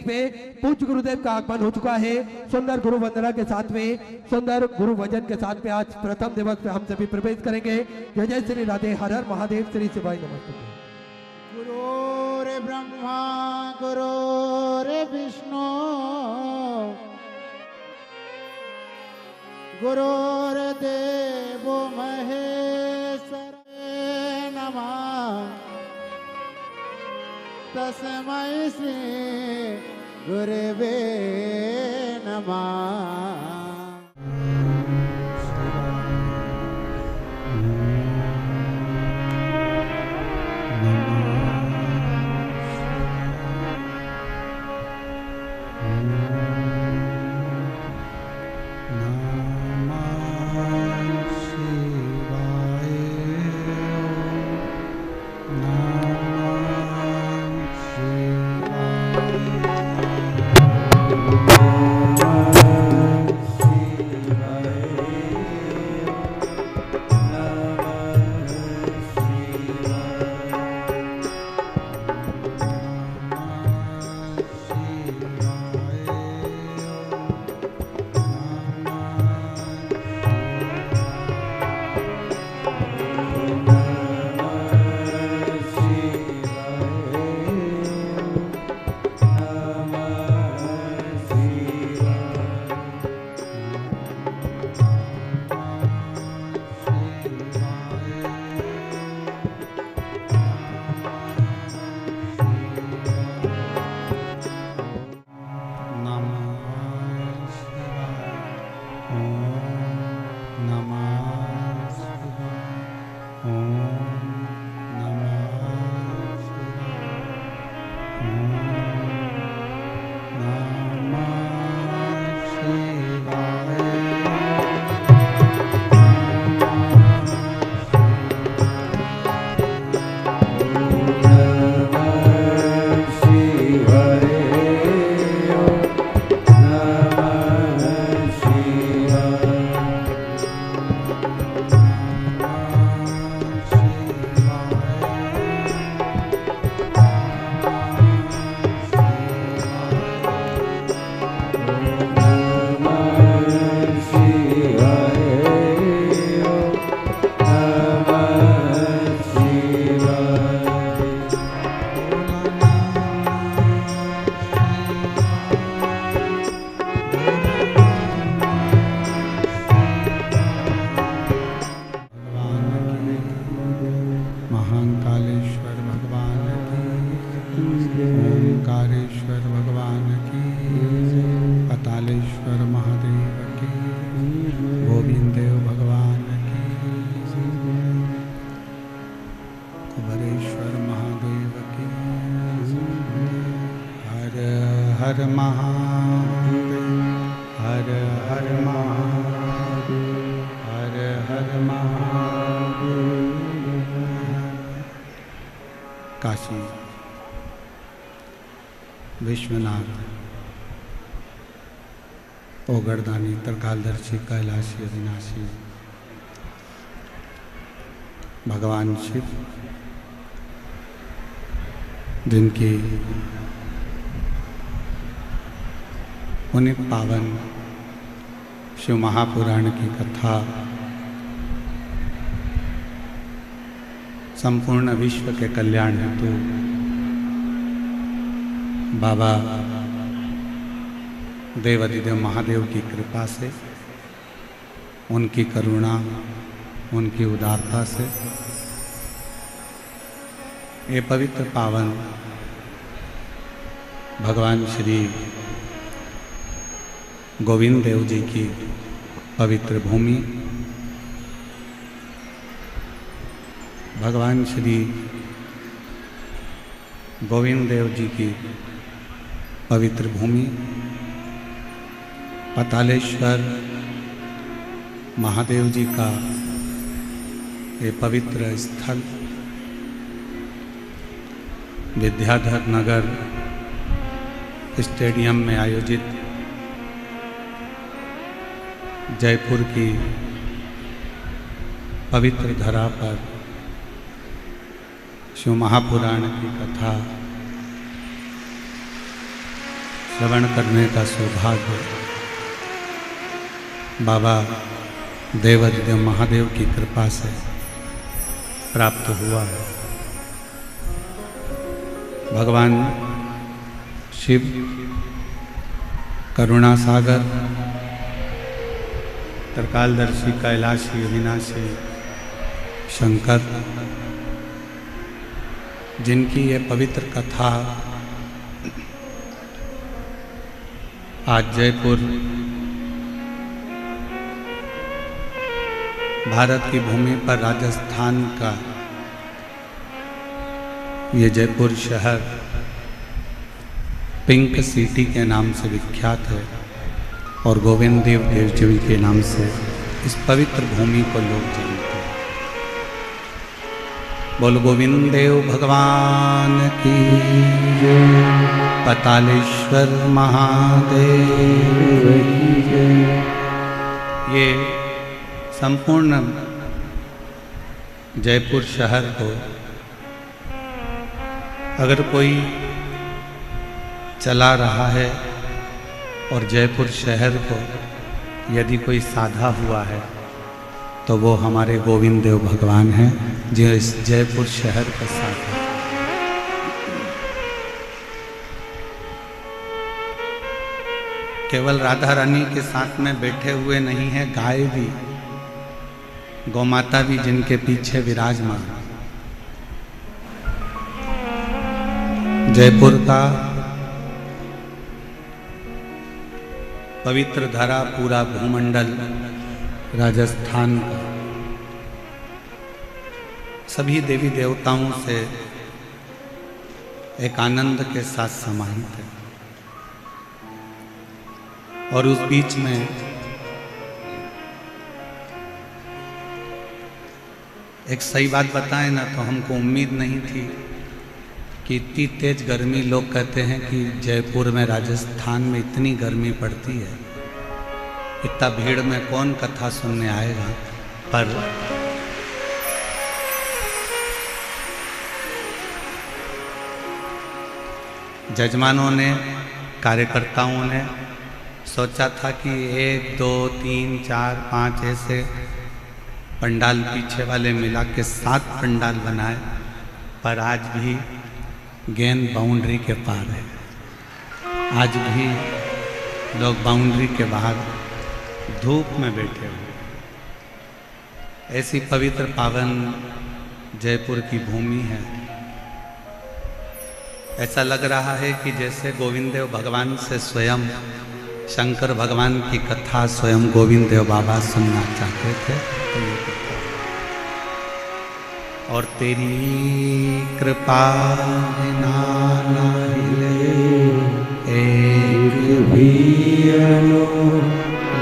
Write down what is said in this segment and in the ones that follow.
में पूज्य गुरुदेव का आगमन हो चुका है। सुंदर गुरु वंदना के साथ में, सुंदर गुरु वजन के साथ में आज प्रथम दिवस पे हम सभी प्रवेश करेंगे। जय जय श्री राधे, हर हर महादेव, श्री शिवाय नमस्ते। गुरुरे ब्रह्मा गुरुरे विष्णु गुरुर्देव महेश्वर नमः। तस्मै श्री गुरवे नमः। काशी विश्वनाथ ओगरदानी त्रिकालदर्शी कैलाशी अविनाशी भगवान शिव जिनकी पुनित पावन शिव महापुराण की कथा संपूर्ण विश्व के कल्याण हेतु बाबा देवाधिदेव महादेव की कृपा से, उनकी करुणा, उनकी उदारता से ये पवित्र पावन भगवान श्री गोविंद देव जी की पवित्र भूमि, भगवान श्री गोविंद देव जी की पवित्र भूमि पतालेश्वर महादेव जी का ये पवित्र स्थल विद्याधर नगर स्टेडियम में आयोजित जयपुर की पवित्र धरा पर शिव महापुराण की कथा श्रवण करने का सौभाग्य बाबा देवाधिदेव महादेव की कृपा से प्राप्त हुआ है। भगवान शिव करुणा सागर, त्रिकालदर्शी, कैलाशी, अविनाशी शंकर, जिनकी ये पवित्र कथा आज जयपुर भारत की भूमि पर राजस्थान का ये जयपुर शहर पिंक सिटी के नाम से विख्यात है और गोविंद देव जी के नाम से इस पवित्र भूमि को लोग जानते हैं। बोल गोविंद देव भगवान की जय, पतालेश्वर महादेव की जय। ये संपूर्ण जयपुर शहर को अगर कोई चला रहा है और जयपुर शहर को यदि कोई साधा हुआ है तो वो हमारे गोविंद देव भगवान हैं, जो इस जयपुर शहर का साधा। केवल राधा रानी के साथ में बैठे हुए नहीं है, गाय भी, गौमाता भी जिनके पीछे विराजमान। जयपुर का पवित्र धरा पूरा भूमंडल राजस्थान का सभी देवी देवताओं से एक आनंद के साथ समाहित है। और उस बीच में एक सही बात बताएं ना तो हमको उम्मीद नहीं थी कि इतनी तेज गर्मी, लोग कहते हैं कि जयपुर में राजस्थान में इतनी गर्मी पड़ती है, इतना भीड़ में कौन कथा सुनने आएगा। पर जजमानों ने, कार्यकर्ताओं ने सोचा था कि 1, 2, 3, 4, 5 ऐसे पंडाल पीछे वाले मिला के 7 पंडाल बनाए, पर आज भी गेंद बाउंड्री के पार है। आज भी लोग बाउंड्री के बाहर धूप में बैठे हुए। ऐसी पवित्र पावन जयपुर की भूमि है। ऐसा लग रहा है कि जैसे गोविंद देव भगवान से स्वयं शंकर भगवान की कथा स्वयं गोविंद देव बाबा सुनना चाहते थे। तो ये कथा और तेरी कृपा बिना न हिले एक भी अणु,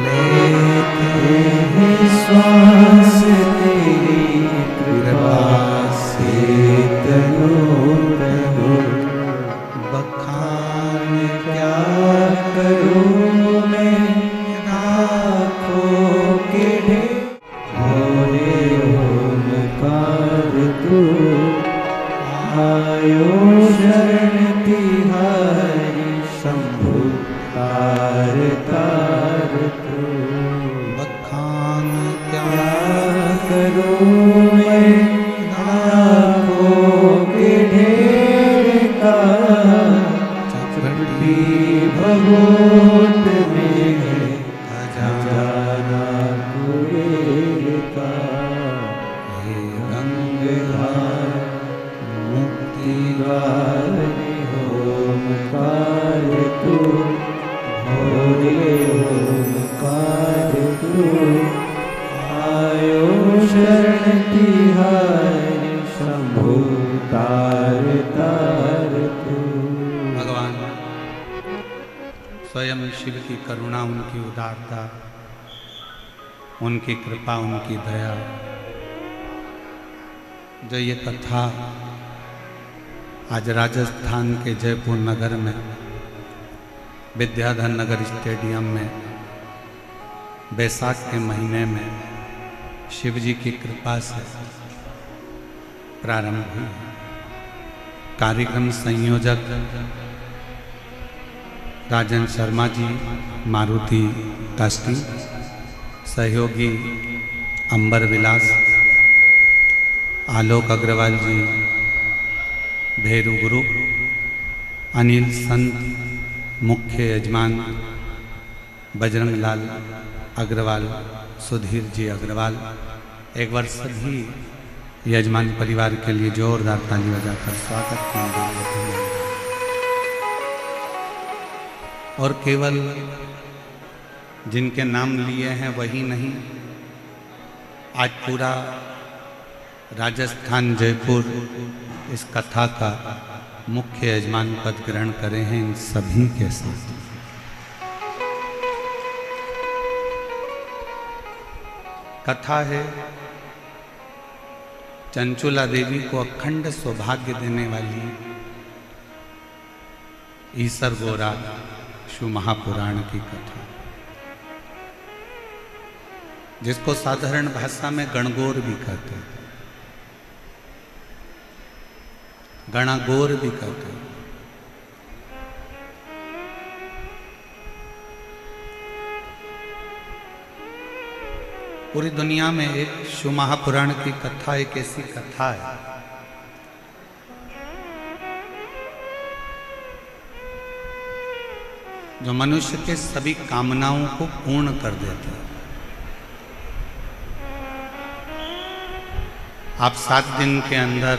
लेते हैं श्वास तेरी कृपा से तनु तनु। बखान क्या करूं मैं आँखों के ढेर, भोरे ओमकार तू आयो शरण तिहारी, शंभु तार तार तू। बखान क्या करूं मैं आँखों के ढेर का, चपटी भगोत में है खजाना कुबेर का। हे गंगाधर मुक्ति द्वार ओमकार तू, भोरे ओमकार तू आयो शरण तिहारी, शंभु तार तार तू। भगवान स्वयं शिव की करुणा, उनकी उदारता, उनकी कृपा, उनकी दया, जो ये कथा आज राजस्थान के जयपुर नगर में विद्याधर नगर स्टेडियम में बैसाख के महीने में शिव जी की कृपा से प्रारंभ हुई। कार्यक्रम संयोजक राजन शर्मा जी, मारुति कास्टी, सहयोगी अंबर विलास, आलोक अग्रवाल जी, भैरू गुरु, अनिल संत, मुख्य यजमान बजरंग लाल अग्रवाल, सुधीर जी अग्रवाल। एक बार सभी यजमान परिवार के लिए जोरदार ताली बजाकर स्वागत कीजिए। और केवल जिनके नाम लिए हैं वही नहीं, आज पूरा राजस्थान जयपुर इस कथा का मुख्य यजमान पद ग्रहण करे हैं इन सभी के साथ। कथा है चंचुला देवी को अखंड सौभाग्य देने वाली ईसर गोरा शिव महापुराण की कथा, जिसको साधारण भाषा में गणगौर भी कहते हैं, गणागौर भी कहते हैं। पूरी दुनिया में एक शिव महापुराण की कथा एक ऐसी कथा है जो मनुष्य के सभी कामनाओं को पूर्ण कर देती है। आप 7 दिन के अंदर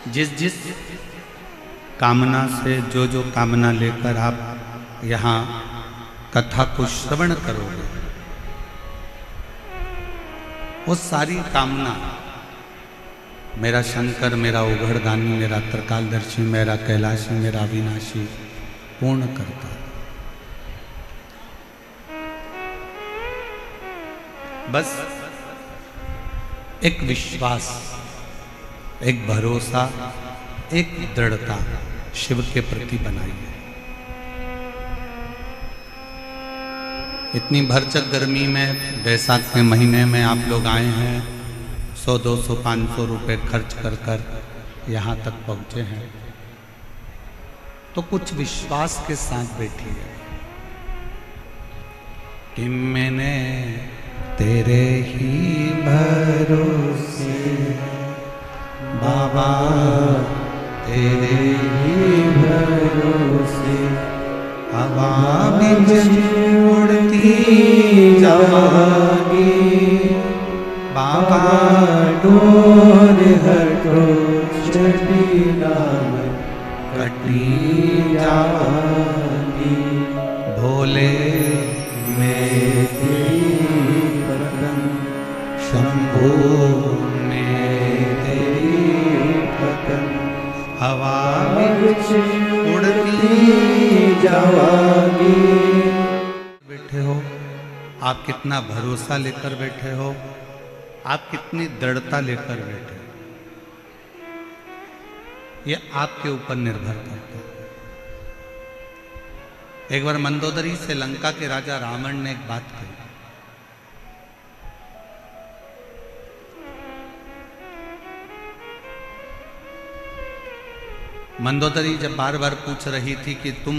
जिस जिस कामना से जो कामना लेकर आप यहाँ कथा को श्रवण करोगे, वो सारी कामना मेरा शंकर, मेरा उघड़दानी, मेरा त्रिकालदर्शी, मेरा कैलाशी, मेरा अविनाशी पूर्ण करता है। बस एक विश्वास, एक भरोसा, एक दृढ़ता शिव के प्रति बनाइए। इतनी भरचक गर्मी में, बैसाख के महीने में आप लोग आए हैं, 100, 200, 500 रुपए खर्च कर कर यहाँ तक पहुँचे हैं, तो कुछ विश्वास के साथ बैठिए कि मैंने तेरे ही भरोसे बाबा, तेरे ही भरोसे हवा बिच उड़ती जागी, बाबा डोर हटो चढ़ी नाम कटी जागी, भोले में तेरी पतन, शंभो में तेरी पतन, हवा बिच उड़ती जागी। बैठे हो आप, कितना भरोसा लेकर बैठे हो आप, कितनी दृढ़ता लेकर बैठे हो, ये आपके ऊपर निर्भर करता है। एक बार मंदोदरी से लंका के राजा रावण ने एक बात कही, मंदोदरी जब बार बार पूछ रही थी कि तुम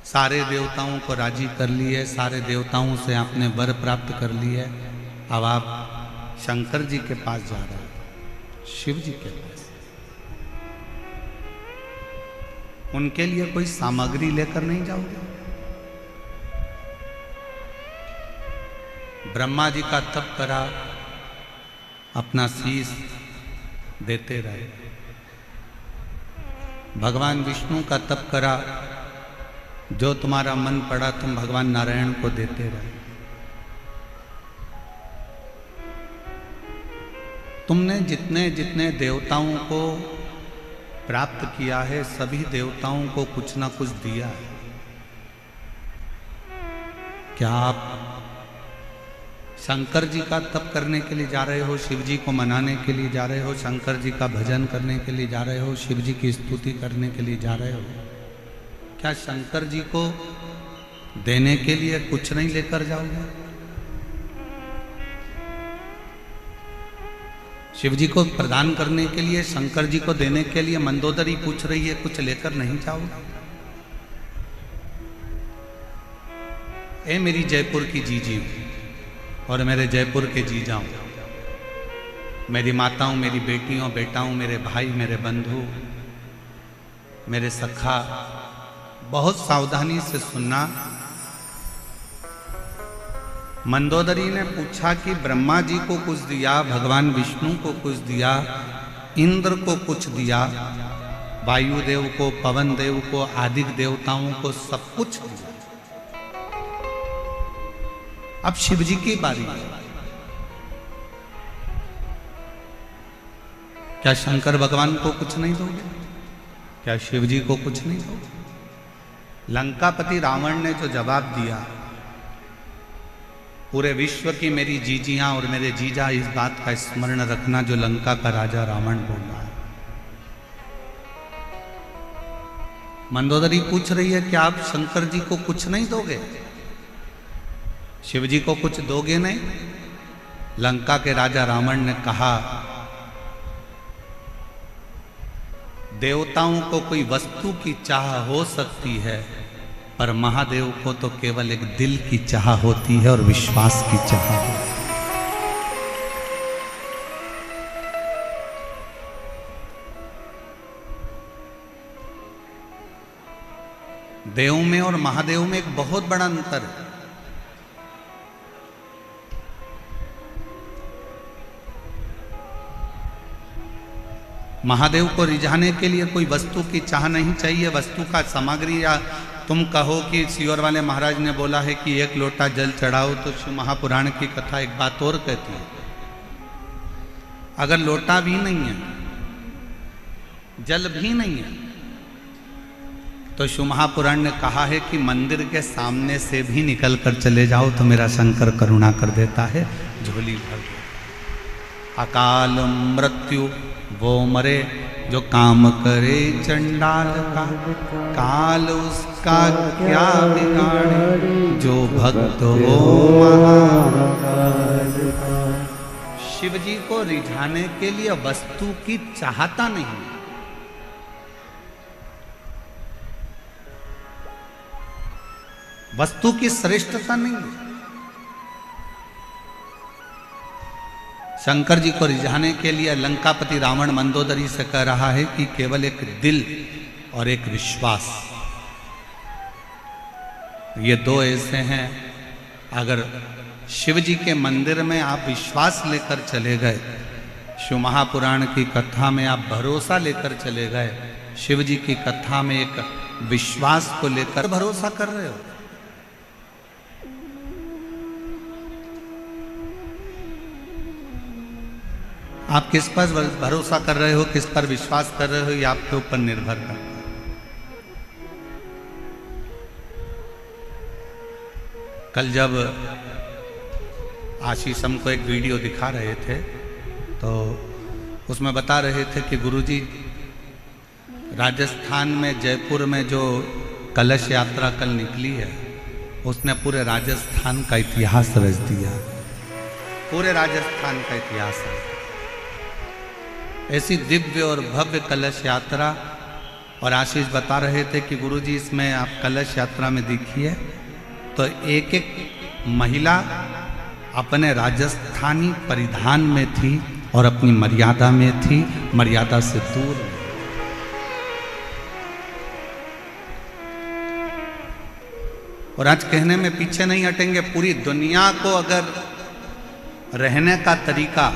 सारे देवताओं को राजी कर लिए, सारे देवताओं से आपने वर प्राप्त कर लिए, अब आप शंकर जी के पास जा रहे हो, शिव जी के पास, उनके लिए कोई सामग्री लेकर नहीं जाओगे? ब्रह्मा जी का तप करा, अपना शीश देते रहे, भगवान विष्णु का तप करा, जो तुम्हारा मन पड़ा तुम भगवान नारायण को देते रहे। तुमने जितने जितने देवताओं को प्राप्त किया है, सभी देवताओं को कुछ ना कुछ दिया है। क्या आप शंकर जी का तप करने के लिए जा रहे हो, शिव जी को मनाने के लिए जा रहे हो, शंकर जी का भजन करने के लिए जा रहे हो, शिव जी की स्तुति करने के लिए जा रहे हो? क्या शंकर जी को देने के लिए कुछ नहीं लेकर जाओगे? शिव जी को प्रदान करने के लिए, शंकर जी को देने के लिए मंदोदरी पूछ रही है, कुछ लेकर नहीं जाओगे? ए मेरी जयपुर की जीजी और मेरे जयपुर के जीजाओं, मेरी माताओं, मेरी बेटियों, बेटाओं, मेरे भाई, मेरे बंधु, मेरे सखा, बहुत सावधानी से सुनना। मंदोदरी ने पूछा कि ब्रह्मा जी को कुछ दिया, भगवान विष्णु को कुछ दिया, इंद्र को कुछ दिया, वायुदेव को, पवन देव को, आदि देवताओं को सब कुछ दिया। अब शिव जी की बारी है। क्या शंकर भगवान को कुछ नहीं दोगे? क्या शिव जी को कुछ नहीं दोगे? लंकापति रावण ने जो जवाब दिया, पूरे विश्व की मेरी जीजियां और मेरे जीजा इस बात का स्मरण रखना जो लंका का राजा रावण बोल रहा है। मंदोदरी पूछ रही है कि आप शंकर जी को कुछ नहीं दोगे? शिव जी को कुछ दोगे नहीं? लंका के राजा रावण ने कहा, देवताओं को कोई वस्तु की चाह हो सकती है, पर महादेव को तो केवल एक दिल की चाह होती है और विश्वास की चाह होती है। देव में और महादेव में एक बहुत बड़ा अंतर है। महादेव को रिझाने के लिए कोई वस्तु की चाह नहीं चाहिए, वस्तु का सामग्री, या तुम कहो कि सियोर वाले महाराज ने बोला है कि एक लोटा जल चढ़ाओ, तो शिव महापुराण की कथा एक बात और कहती है, अगर लोटा भी नहीं है, जल भी नहीं है, तो शिव महापुराण ने कहा है कि मंदिर के सामने से भी निकल कर चले जाओ तो मेरा शंकर करुणा कर देता है, झोली भर। अकाल मृत्यु वो मरे जो काम करे चंडाल का, काल उसका क्या बिगाड़े जो भक्त हो महाकाल का। शिव जी को रिझाने के लिए वस्तु की चाहता नहीं, वस्तु की श्रेष्ठता नहीं। शंकर जी को रिझाने के लिए लंकापति रावण मंदोदरी से कह रहा है कि केवल एक दिल और एक विश्वास, ये दो ऐसे हैं, अगर शिव जी के मंदिर में आप विश्वास लेकर चले गए, शिव महापुराण की कथा में आप भरोसा लेकर चले गए, शिव जी की कथा में एक विश्वास को लेकर भरोसा कर रहे हो, आप किस पर भरोसा कर रहे हो, किस पर विश्वास कर रहे हो, ये आपके ऊपर निर्भर करता है। कल जब आशीष हमको एक वीडियो दिखा रहे थे तो उसमें बता रहे थे कि गुरुजी राजस्थान में, जयपुर में जो कलश यात्रा कल निकली है, उसने पूरे राजस्थान का इतिहास रच दिया, पूरे राजस्थान का इतिहास है। ऐसी दिव्य और भव्य कलश यात्रा, और आशीष बता रहे थे कि गुरुजी इसमें आप कलश यात्रा में देखिए तो एक एक महिला अपने राजस्थानी परिधान में थी और अपनी मर्यादा में थी, मर्यादा से दूर। और आज कहने में पीछे नहीं हटेंगे, पूरी दुनिया को अगर रहने का तरीका,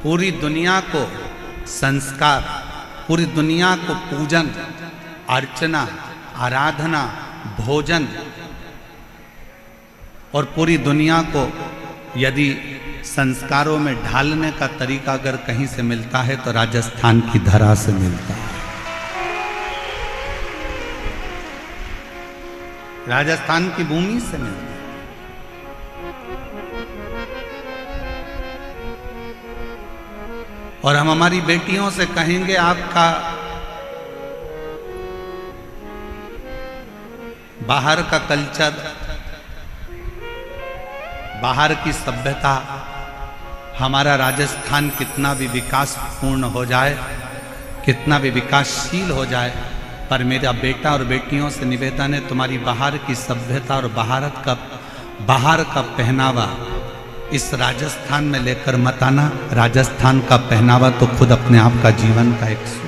पूरी दुनिया को संस्कार, पूरी दुनिया को पूजन, अर्चना, आराधना, भोजन, और पूरी दुनिया को यदि संस्कारों में ढालने का तरीका अगर कहीं से मिलता है तो राजस्थान की धरा से मिलता है। राजस्थान की भूमि से मिलता है। और हम हमारी बेटियों से कहेंगे आपका बाहर का कल्चर, बाहर की सभ्यता हमारा राजस्थान कितना भी विकासपूर्ण हो जाए, कितना भी विकासशील हो जाए, पर मेरा बेटा और बेटियों से निवेदन है, तुम्हारी बाहर की सभ्यता और बाहर का पहनावा इस राजस्थान में लेकर मत आना। राजस्थान का पहनावा तो खुद अपने आप का जीवन का एक सुख।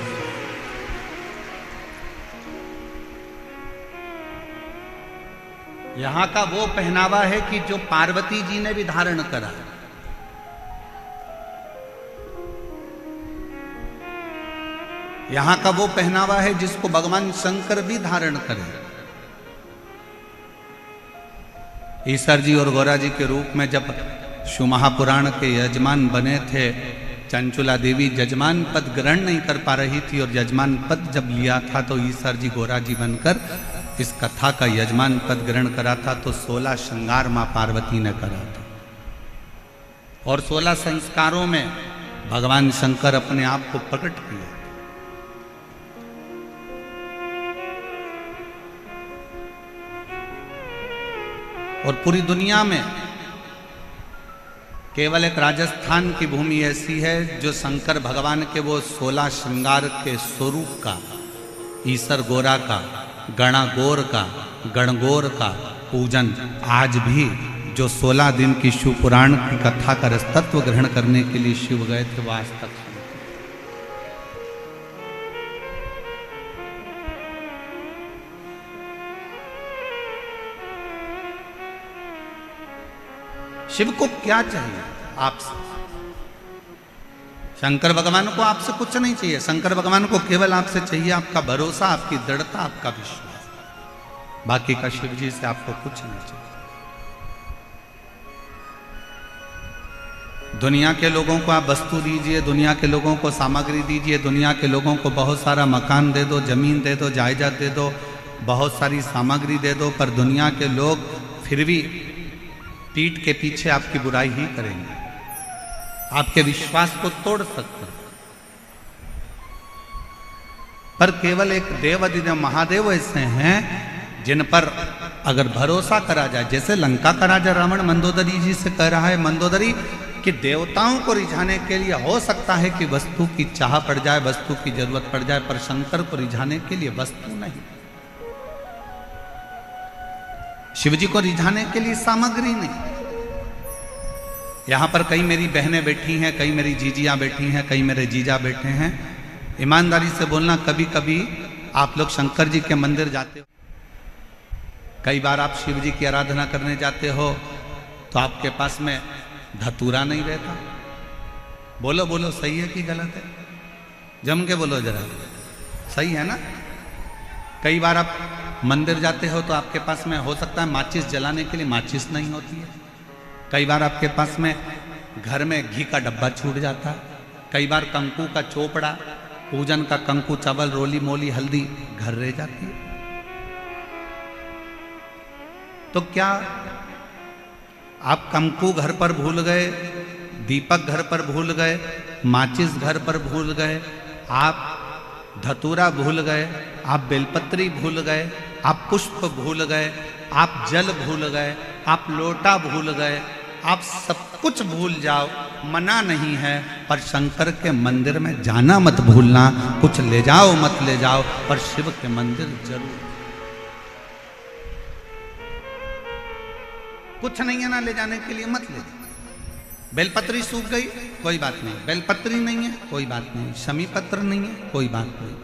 यहां का वो पहनावा है कि जो पार्वती जी ने भी धारण करा। यहां का वो पहनावा है जिसको भगवान शंकर भी धारण करे। ईश्वर जी और गौरा जी के रूप में जब शिव महापुराण के यजमान बने थे, चंचुला देवी यजमान पद ग्रहण नहीं कर पा रही थी, और यजमान पद जब लिया था तो ईश्वर जी गौरा जी बनकर इस कथा का यजमान पद ग्रहण करा था। तो 16 श्रृंगार मां पार्वती ने करा था, और 16 संस्कारों में भगवान शंकर अपने आप को प्रकट किया। और पूरी दुनिया में केवल एक राजस्थान की भूमि ऐसी है जो शंकर भगवान के वो 16 श्रृंगार के स्वरूप का, ईसर गोरा का, गणागोर का, गणगोर का पूजन आज भी, जो 16 दिन की शिव पुराण की कथा का रसतत्व ग्रहण करने के लिए शिव गए थे, वो आज तक। शिव को क्या चाहिए आपसे? शंकर भगवान को आपसे कुछ नहीं चाहिए। शंकर भगवान को केवल आपसे चाहिए आपका भरोसा, आपकी दृढ़ता, आपका विश्वास। बाकी का शिव जी से आपको कुछ नहीं चाहिए। दुनिया के लोगों को आप वस्तु दीजिए, दुनिया के लोगों को सामग्री दीजिए, दुनिया के लोगों को बहुत सारा मकान दे दो, जमीन दे दो, जायदाद दे दो, बहुत सारी सामग्री दे दो, पर दुनिया के लोग फिर भी पीठ के पीछे आपकी बुराई ही करेंगे, आपके विश्वास को तोड़ सकते हैं। पर केवल एक देव अधिदेव महादेव ऐसे हैं जिन पर अगर भरोसा करा जाए, जैसे लंका का राजा रावण मंदोदरी जी से कह रहा है, मंदोदरी कि देवताओं को रिझाने के लिए हो सकता है कि वस्तु की चाह पड़ जाए, वस्तु की जरूरत पड़ जाए, पर शंकर को रिझाने के लिए वस्तु नहीं, शिव जी को रिझाने के लिए सामग्री नहीं। यहां पर कई मेरी बहनें बैठी हैं, कई मेरी जीजियां बैठी हैं, कई मेरे जीजा बैठे हैं। ईमानदारी से बोलना, कभी कभी आप लोग शंकर जी के मंदिर जाते हो, कई बार आप शिव जी की आराधना करने जाते हो तो आपके पास में धतूरा नहीं रहता। बोलो बोलो, सही है कि गलत है? जम के बोलो जरा, सही है ना? कई बार आप मंदिर जाते हो तो आपके पास में हो सकता है माचिस जलाने के लिए माचिस नहीं होती है। कई बार आपके पास में घर में घी का डब्बा छूट जाता है। कई बार कंकु का चोपड़ा, पूजन का कंकु, चावल, रोली मोली, हल्दी घर रह जाती है। तो क्या आप कंकु घर पर भूल गए, दीपक घर पर भूल गए, माचिस घर पर भूल गए, आप धतूरा भूल गए, आप बेलपत्री भूल गए, आप पुष्प भूल गए, आप जल भूल गए, आप लोटा भूल गए, आप सब कुछ भूल जाओ, मना नहीं है, पर शंकर के मंदिर में जाना मत भूलना। कुछ ले जाओ मत ले जाओ, पर शिव के मंदिर जरूर। कुछ नहीं है ना ले जाने के लिए, मत ले जाओ। बेलपत्री सूख गई, कोई बात नहीं, बेलपत्री नहीं है, कोई बात नहीं, शमी पत्र नहीं है, कोई बात नहीं,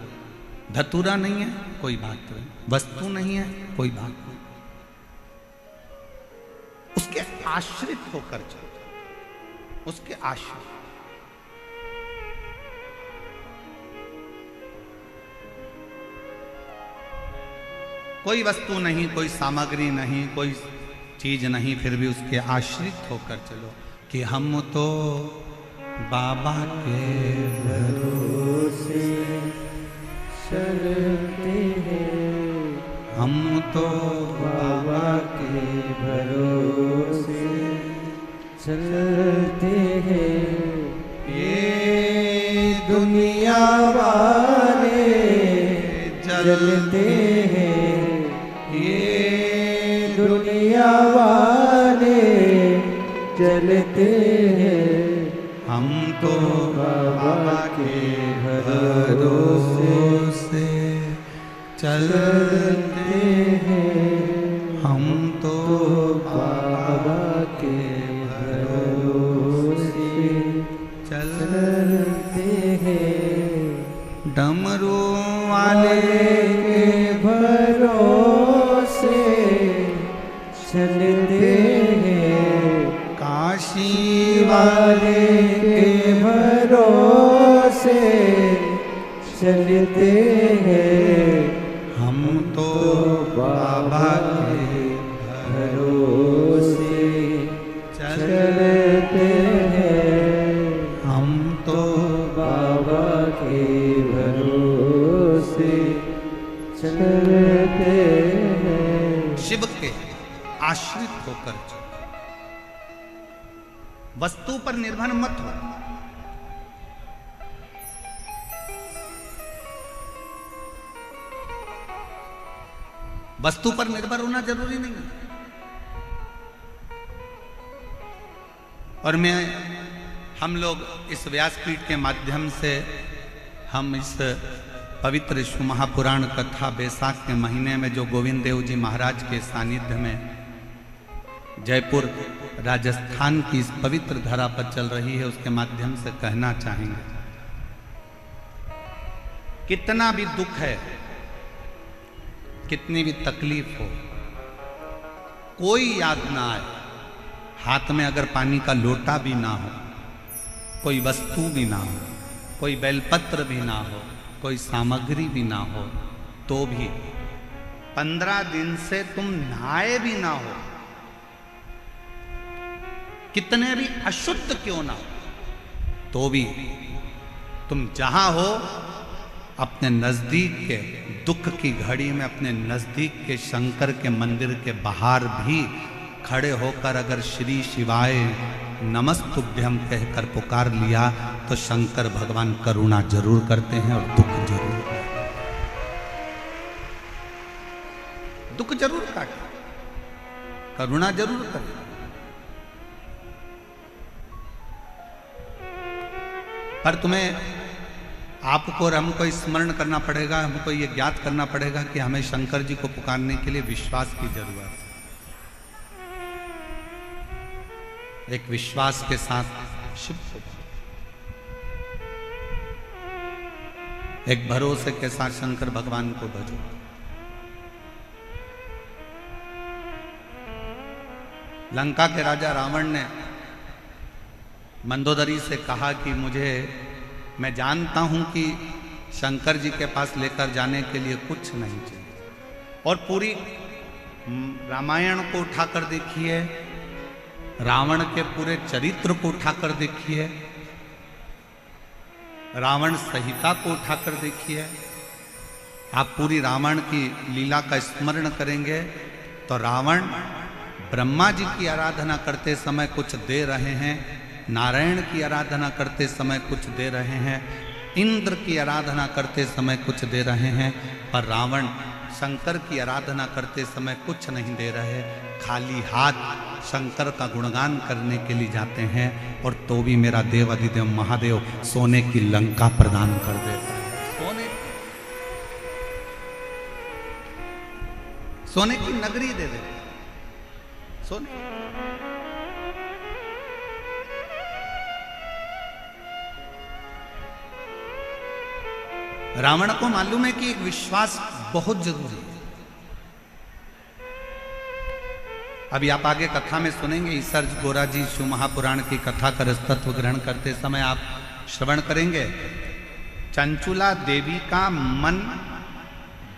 धतूरा नहीं है, कोई बात नहीं, वस्तु नहीं है, कोई बात नहीं। उसके आश्रित होकर चलो, उसके आश्रित। कोई वस्तु नहीं, कोई सामग्री नहीं, कोई चीज नहीं, फिर भी उसके आश्रित होकर चलो कि हम तो बाबा के भरोसे चलते हैं, हम तो बाबा के भरोसे चलते हैं। ये दुनिया वाले जलते हैं, ये दुनिया वाले जलते हैं। तो बाबा के भरोसे चलते हैं, हम तो बाबा के भरोसे चलते हैं, डमरू वाले के भरोसे चलते हैं, काशी वाले के भरोसे चलते हैं, हम तो बाबा के भरोसे चलते हैं, हम तो बाबा के भरोसे चलते हैं। शिव के आश्रित होकर चलो, वस्तु पर निर्भर मत हो। वस्तु पर निर्भर होना जरूरी नहीं है। और हम लोग इस व्यासपीठ के माध्यम से हम इस पवित्र शिव महापुराण कथा बैसाख के महीने में जो गोविंद देव जी महाराज के सानिध्य में जयपुर राजस्थान की इस पवित्र धरा पर चल रही है, उसके माध्यम से कहना चाहेंगे, कितना भी दुख है, कितनी भी तकलीफ हो, कोई याद ना आए, हाथ में अगर पानी का लोटा भी ना हो, कोई वस्तु भी ना हो, कोई बेलपत्र भी ना हो, कोई सामग्री भी ना हो, तो भी 15 दिन से तुम नहाए भी ना हो, कितने भी अशुद्ध क्यों ना हो, तो भी तुम जहां हो अपने नजदीक के दुख की घड़ी में अपने नजदीक के शंकर के मंदिर के बाहर भी खड़े होकर अगर श्री शिवाय नमस्तुभ्यम कहकर पुकार लिया तो शंकर भगवान करुणा जरूर करते हैं और दुख जरूर, दुख जरूर काटे, करुणा जरूर करे। पर तुम्हें आपको और हमको स्मरण करना पड़ेगा, हमको ये ज्ञात करना पड़ेगा कि हमें शंकर जी को पुकारने के लिए विश्वास की जरूरत है। एक विश्वास के साथ शिव को, एक भरोसे के साथ शंकर भगवान को भजो। लंका के राजा रावण ने मंदोदरी से कहा कि मैं जानता हूं कि शंकर जी के पास लेकर जाने के लिए कुछ नहीं चाहिए, और पूरी रामायण को उठाकर देखिए, रावण के पूरे चरित्र को उठाकर देखिए, रावण संहिता को उठाकर देखिए, आप पूरी रावण की लीला का स्मरण करेंगे तो रावण ब्रह्मा जी की आराधना करते समय कुछ दे रहे हैं, नारायण की आराधना करते समय कुछ दे रहे हैं, इंद्र की आराधना करते समय कुछ दे रहे हैं, पर रावण शंकर की आराधना करते समय कुछ नहीं दे रहे, खाली हाथ शंकर का गुणगान करने के लिए जाते हैं, और तो भी मेरा देव अधिदेव महादेव सोने की लंका प्रदान कर देता है। सोने की नगरी दे देता है, सोने। रावण को मालूम है कि एक विश्वास बहुत जरूरी है। अभी आप आगे कथा में सुनेंगे, ईसर्ज गोरा जी शिव महापुराण की कथा का रसतत्व ग्रहण करते समय आप श्रवण करेंगे, चंचुला देवी का मन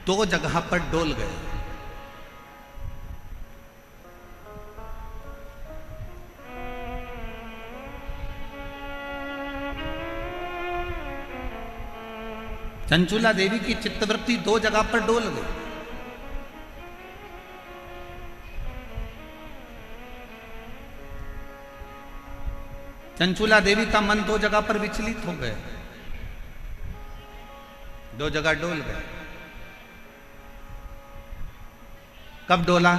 2 जगह पर डोल गए। चंचुला देवी की चित्तवृत्ति 2 जगह पर डोल गई। चंचुला देवी का मन 2 जगह पर विचलित हो गया, 2 जगह डोल गए। कब डोला?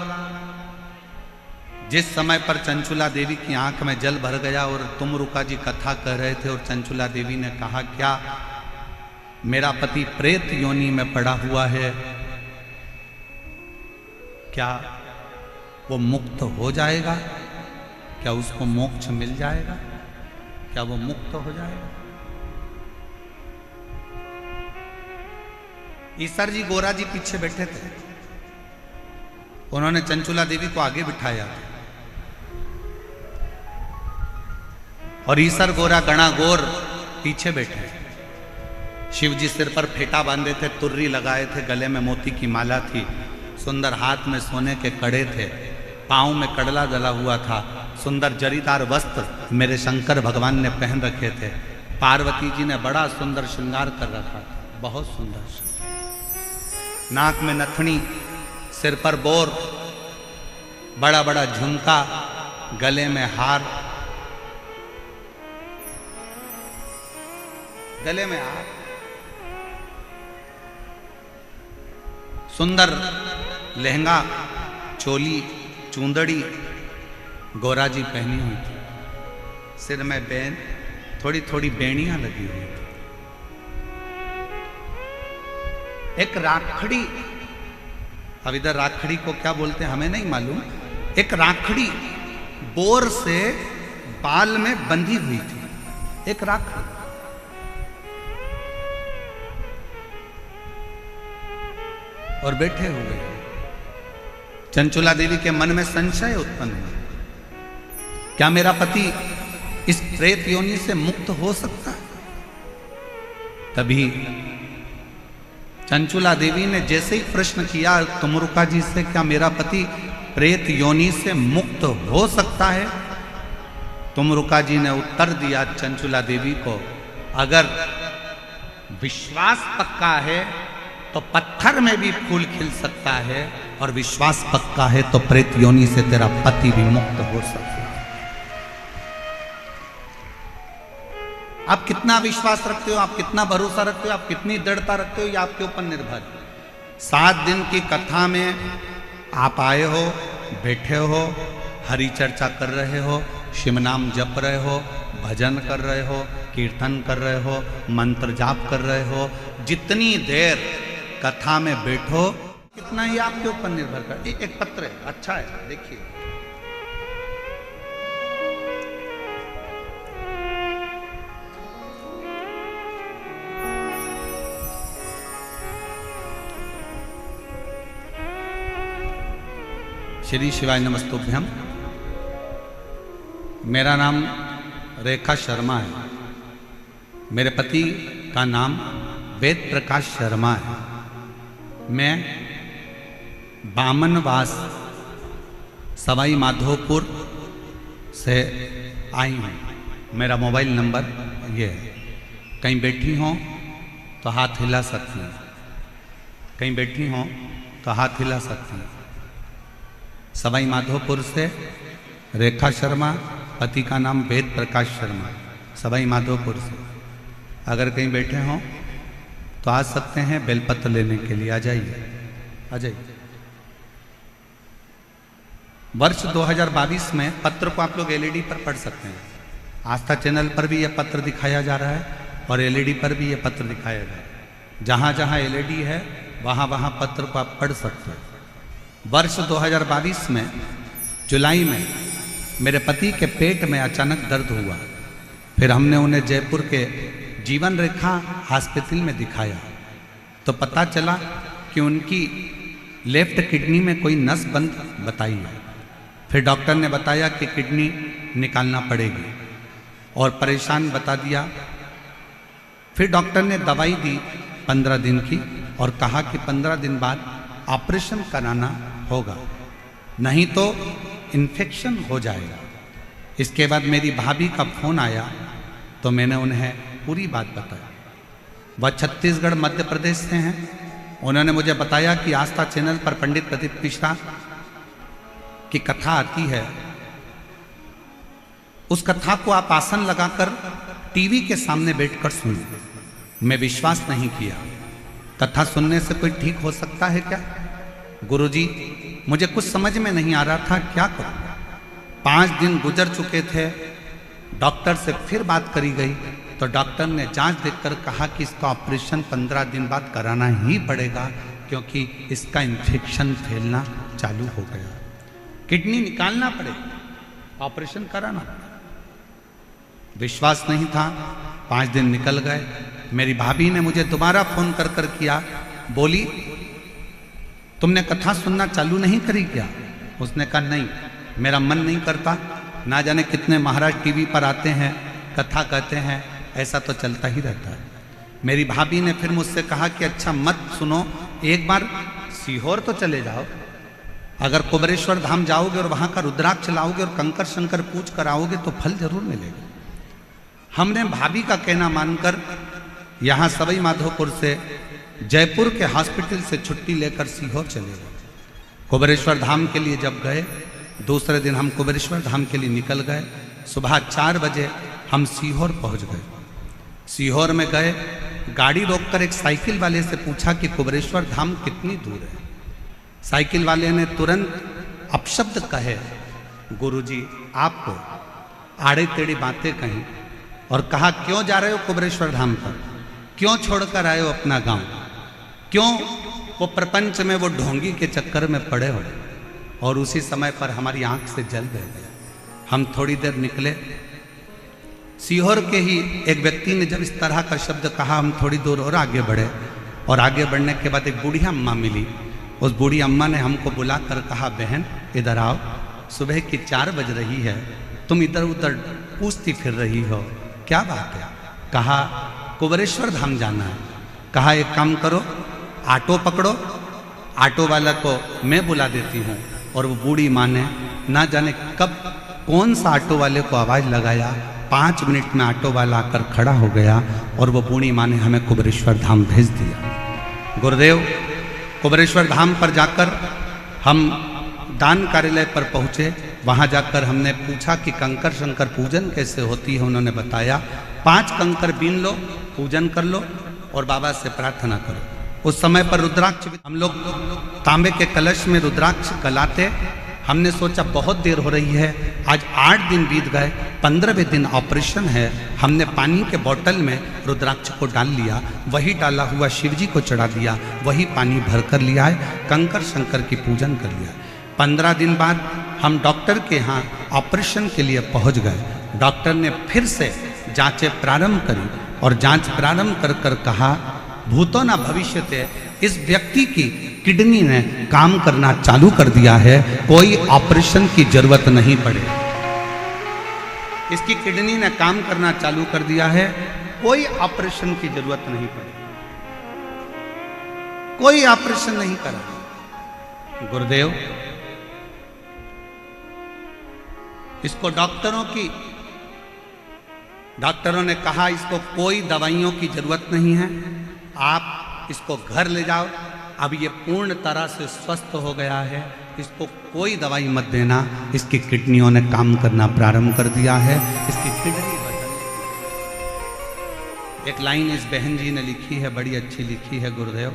जिस समय पर चंचुला देवी की आंख में जल भर गया और तुमरुका जी कथा कह रहे थे और चंचुला देवी ने कहा, क्या मेरा पति प्रेत योनि में पड़ा हुआ है, क्या वो मुक्त हो जाएगा, क्या उसको मोक्ष मिल जाएगा, क्या वो मुक्त हो जाएगा। ईसर जी गोरा जी पीछे बैठे थे, उन्होंने चंचुला देवी को आगे बिठाया और ईसर गोरा गणा गोर पीछे बैठे। शिव जी सिर पर फेटा बांधे थे, तुर्री लगाए थे, गले में मोती की माला थी, सुंदर हाथ में सोने के कड़े थे, पांव में कड़ला डला हुआ था, सुंदर जरीदार वस्त्र मेरे शंकर भगवान ने पहन रखे थे। पार्वती जी ने बड़ा सुंदर श्रृंगार कर रखा था, बहुत सुंदर। नाक में नथनी, सिर पर बोर, बड़ा बड़ा झुमका, गले में हार, गले में हार, सुंदर लहंगा, चोली, चूंदड़ी गोरा जी पहनी हुई थी, सिर में बैन, थोड़ी थोड़ी बेड़ियां लगी हुई थी। एक राखड़ी, अब इधर राखड़ी को क्या बोलते हैं हमें नहीं मालूम, एक राखड़ी बोर से बाल में बंधी हुई थी, एक राखड़ी। और बैठे हुए चंचुला देवी के मन में संशय उत्पन्न हुआ, क्या मेरा पति इस प्रेत योनि से मुक्त हो सकता है? तभी चंचुला देवी ने जैसे ही प्रश्न किया तुमरुका जी से, क्या मेरा पति प्रेत योनि से मुक्त हो सकता है? तुमरुका जी ने उत्तर दिया चंचुला देवी को, अगर विश्वास पक्का है तो पत्थर में भी फूल खिल सकता है, और विश्वास पक्का है तो प्रेत योनि से तेरा पति भी मुक्त हो सकता है। आप कितना विश्वास रखते हो, आप कितना भरोसा रखते हो, आप कितनी दृढ़ता रखते हो, ये आपके ऊपर निर्भर है। 7 दिन की कथा में आप आए हो, बैठे हो, हरि चर्चा कर रहे हो, शिव नाम जप रहे हो, भजन कर रहे हो, कीर्तन कर रहे हो, मंत्र जाप कर रहे हो, जितनी देर कथा में बैठो कितना ही आपके ऊपर निर्भर कर। एक पत्र है, अच्छा है, देखिए। श्री शिवाय नमस्तुभ्यम। मेरा नाम रेखा शर्मा है, मेरे पति का नाम वेद प्रकाश शर्मा है। मैं बामनवास सवाई माधोपुर से आई हूँ। मेरा मोबाइल नंबर ये है, कहीं बैठी हों तो हाथ हिला सकती हैं, कहीं बैठी हों तो हाथ हिला सकती हैं। सवाई माधोपुर से रेखा शर्मा, पति का नाम वेद प्रकाश शर्मा, सवाई माधोपुर से। अगर कहीं बैठे हों तो आ सकते हैं बेलपत्र लेने के लिए, आ जाइए, आ जाइए। वर्ष 2022 में पत्र को आप लोग एलईडी पर पढ़ सकते हैं। आस्था चैनल पर भी यह पत्र दिखाया जा रहा है और एलईडी पर भी यह पत्र दिखाया जा रहा है। जहाँ जहाँ एलईडी है वहाँ वहाँ पत्र को आप पढ़ सकते हैं। वर्ष 2022 में जुलाई में मेरे पति के पेट में अचानक दर्द हुआ, फिर हमने उन्हें जयपुर के जीवन रेखा हॉस्पिटल में दिखाया तो पता चला कि उनकी लेफ्ट किडनी में कोई नस बंद बताई है। फिर डॉक्टर ने बताया कि किडनी निकालना पड़ेगी और परेशान बता दिया। फिर डॉक्टर ने दवाई दी 15 दिन की और कहा कि 15 दिन बाद ऑपरेशन कराना होगा, नहीं तो इन्फेक्शन हो जाएगा। इसके बाद मेरी भाभी का फोन आया तो मैंने उन्हें पूरी बात बताई। वह छत्तीसगढ़ मध्य प्रदेश से हैं। उन्होंने मुझे बताया कि आस्था चैनल पर पंडित प्रदीप मिश्रा की कथा आती है, उस कथा को आप आसन लगाकर टीवी के सामने बैठकर सुनिए। मैं विश्वास नहीं किया, कथा सुनने से कोई ठीक हो सकता है क्या? गुरुजी, मुझे कुछ समझ में नहीं आ रहा था, क्या करूं? 5 दिन गुजर चुके थे। डॉक्टर से फिर बात करी गई तो डॉक्टर ने जांच देखकर कहा कि इसका ऑपरेशन 15 दिन बाद कराना ही पड़ेगा, क्योंकि इसका इन्फेक्शन फैलना चालू हो गया, किडनी निकालना पड़ेगा, ऑपरेशन कराना पड़ेगा। विश्वास नहीं था। 5 दिन निकल गए। मेरी भाभी ने मुझे दोबारा फोन कर कर किया, बोली तुमने कथा सुनना चालू नहीं करी क्या? उसने कहा नहीं, मेरा मन नहीं करता। ना जाने कितने महाराज टीवी पर आते हैं, कथा कहते हैं, ऐसा तो चलता ही रहता है। मेरी भाभी ने फिर मुझसे कहा कि अच्छा मत सुनो, एक बार सीहोर तो चले जाओ। अगर कुबेरेश्वर धाम जाओगे और वहां का रुद्राक्ष लाओगे और कंकर शंकर पूछ कर आओगे तो फल जरूर मिलेगा। हमने भाभी का कहना मानकर यहाँ सवाई माधोपुर से जयपुर के हॉस्पिटल से छुट्टी लेकर सीहोर चले गए। कुबेरेश्वर धाम के लिए जब गए, दूसरे दिन हम कुबेरेश्वर धाम के लिए निकल गए। सुबह 4 बजे हम सीहोर पहुंच गए। सीहोर में गए, गाड़ी रोककर एक साइकिल वाले से पूछा कि कुबेरेश्वर धाम कितनी दूर है। साइकिल वाले ने तुरंत अपशब्द कहे, गुरुजी आपको आड़े टेढ़ी बातें कहीं और कहा क्यों जा रहे हो कुबेरेश्वर धाम पर, क्यों छोड़कर आए हो अपना गांव, क्यों वो प्रपंच में वो ढोंगी के चक्कर में पड़े हो। और उसी समय पर हमारी आंख से जल बह गया। हम थोड़ी देर निकले, सीहोर के ही एक व्यक्ति ने जब इस तरह का शब्द कहा, हम थोड़ी दूर और आगे बढ़े और आगे बढ़ने के बाद एक बूढ़ी अम्मा मिली। उस बूढ़ी अम्मा ने हमको बुलाकर कहा, बहन इधर आओ, सुबह की 4 बज रही है, तुम इधर उधर पूछती फिर रही हो, क्या बात है? कहा कुबेरेश्वर धाम जाना है। कहा एक काम करो, ऑटो पकड़ो, ऑटो वाला को मैं बुला देती हूँ। और वो बूढ़ी माँ ने ना जाने कब कौन सा ऑटो वाले को आवाज़ लगाया, 5 मिनट में ऑटो वाला आकर खड़ा हो गया और वो बूढ़ी माँ ने हमें कुबेरेश्वर धाम भेज दिया। गुरुदेव, कुबेरेश्वर धाम पर जाकर हम दान कार्यालय पर पहुँचे। वहाँ जाकर हमने पूछा कि कंकर शंकर पूजन कैसे होती है। उन्होंने बताया 5 कंकर बीन लो, पूजन कर लो और बाबा से प्रार्थना करो। उस समय पर रुद्राक्ष, हम लोग तांबे के कलश में रुद्राक्ष गलाते। हमने सोचा बहुत देर हो रही है, आज 8 दिन बीत गए, 15वें दिन ऑपरेशन है। हमने पानी के बोतल में रुद्राक्ष को डाल लिया, वही डाला हुआ शिव जी को चढ़ा दिया, वही पानी भर कर लिया है, कंकर शंकर की पूजन कर लिया। 15 दिन बाद हम डॉक्टर के यहाँ ऑपरेशन के लिए पहुँच गए। डॉक्टर ने फिर से जांचें प्रारंभ करी और जांच प्रारंभ कर कर कहा, भूतो न भविष्यते, इस व्यक्ति की किडनी ने काम करना चालू कर दिया है, कोई ऑपरेशन की जरूरत नहीं पड़े। इसकी किडनी ने काम करना चालू कर दिया है, कोई ऑपरेशन की जरूरत नहीं पड़े, कोई ऑपरेशन नहीं करा। गुरुदेव, इसको डॉक्टरों ने कहा इसको कोई दवाइयों की जरूरत नहीं है, आप इसको घर ले जाओ, अब ये पूर्ण तरह से स्वस्थ हो गया है, इसको कोई दवाई मत देना, इसकी किडनियों ने काम करना प्रारंभ कर दिया है, इसकी किडनी बदल। एक लाइन इस बहन जी ने लिखी है, बड़ी अच्छी लिखी है। गुरुदेव,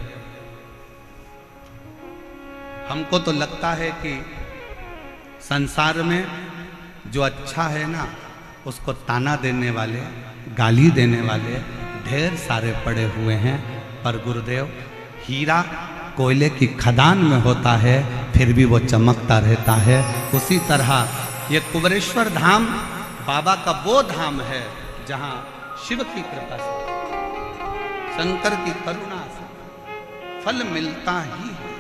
हमको तो लगता है कि संसार में जो अच्छा है ना, उसको ताना देने वाले, गाली देने वाले ढेर सारे पड़े हुए हैं। पर गुरुदेव, हीरा कोयले की खदान में होता है, फिर भी वो चमकता रहता है। उसी तरह ये कुबेरेश्वर धाम बाबा का वो धाम है जहाँ शिव की कृपा से, शंकर की करुणा से फल मिलता ही है।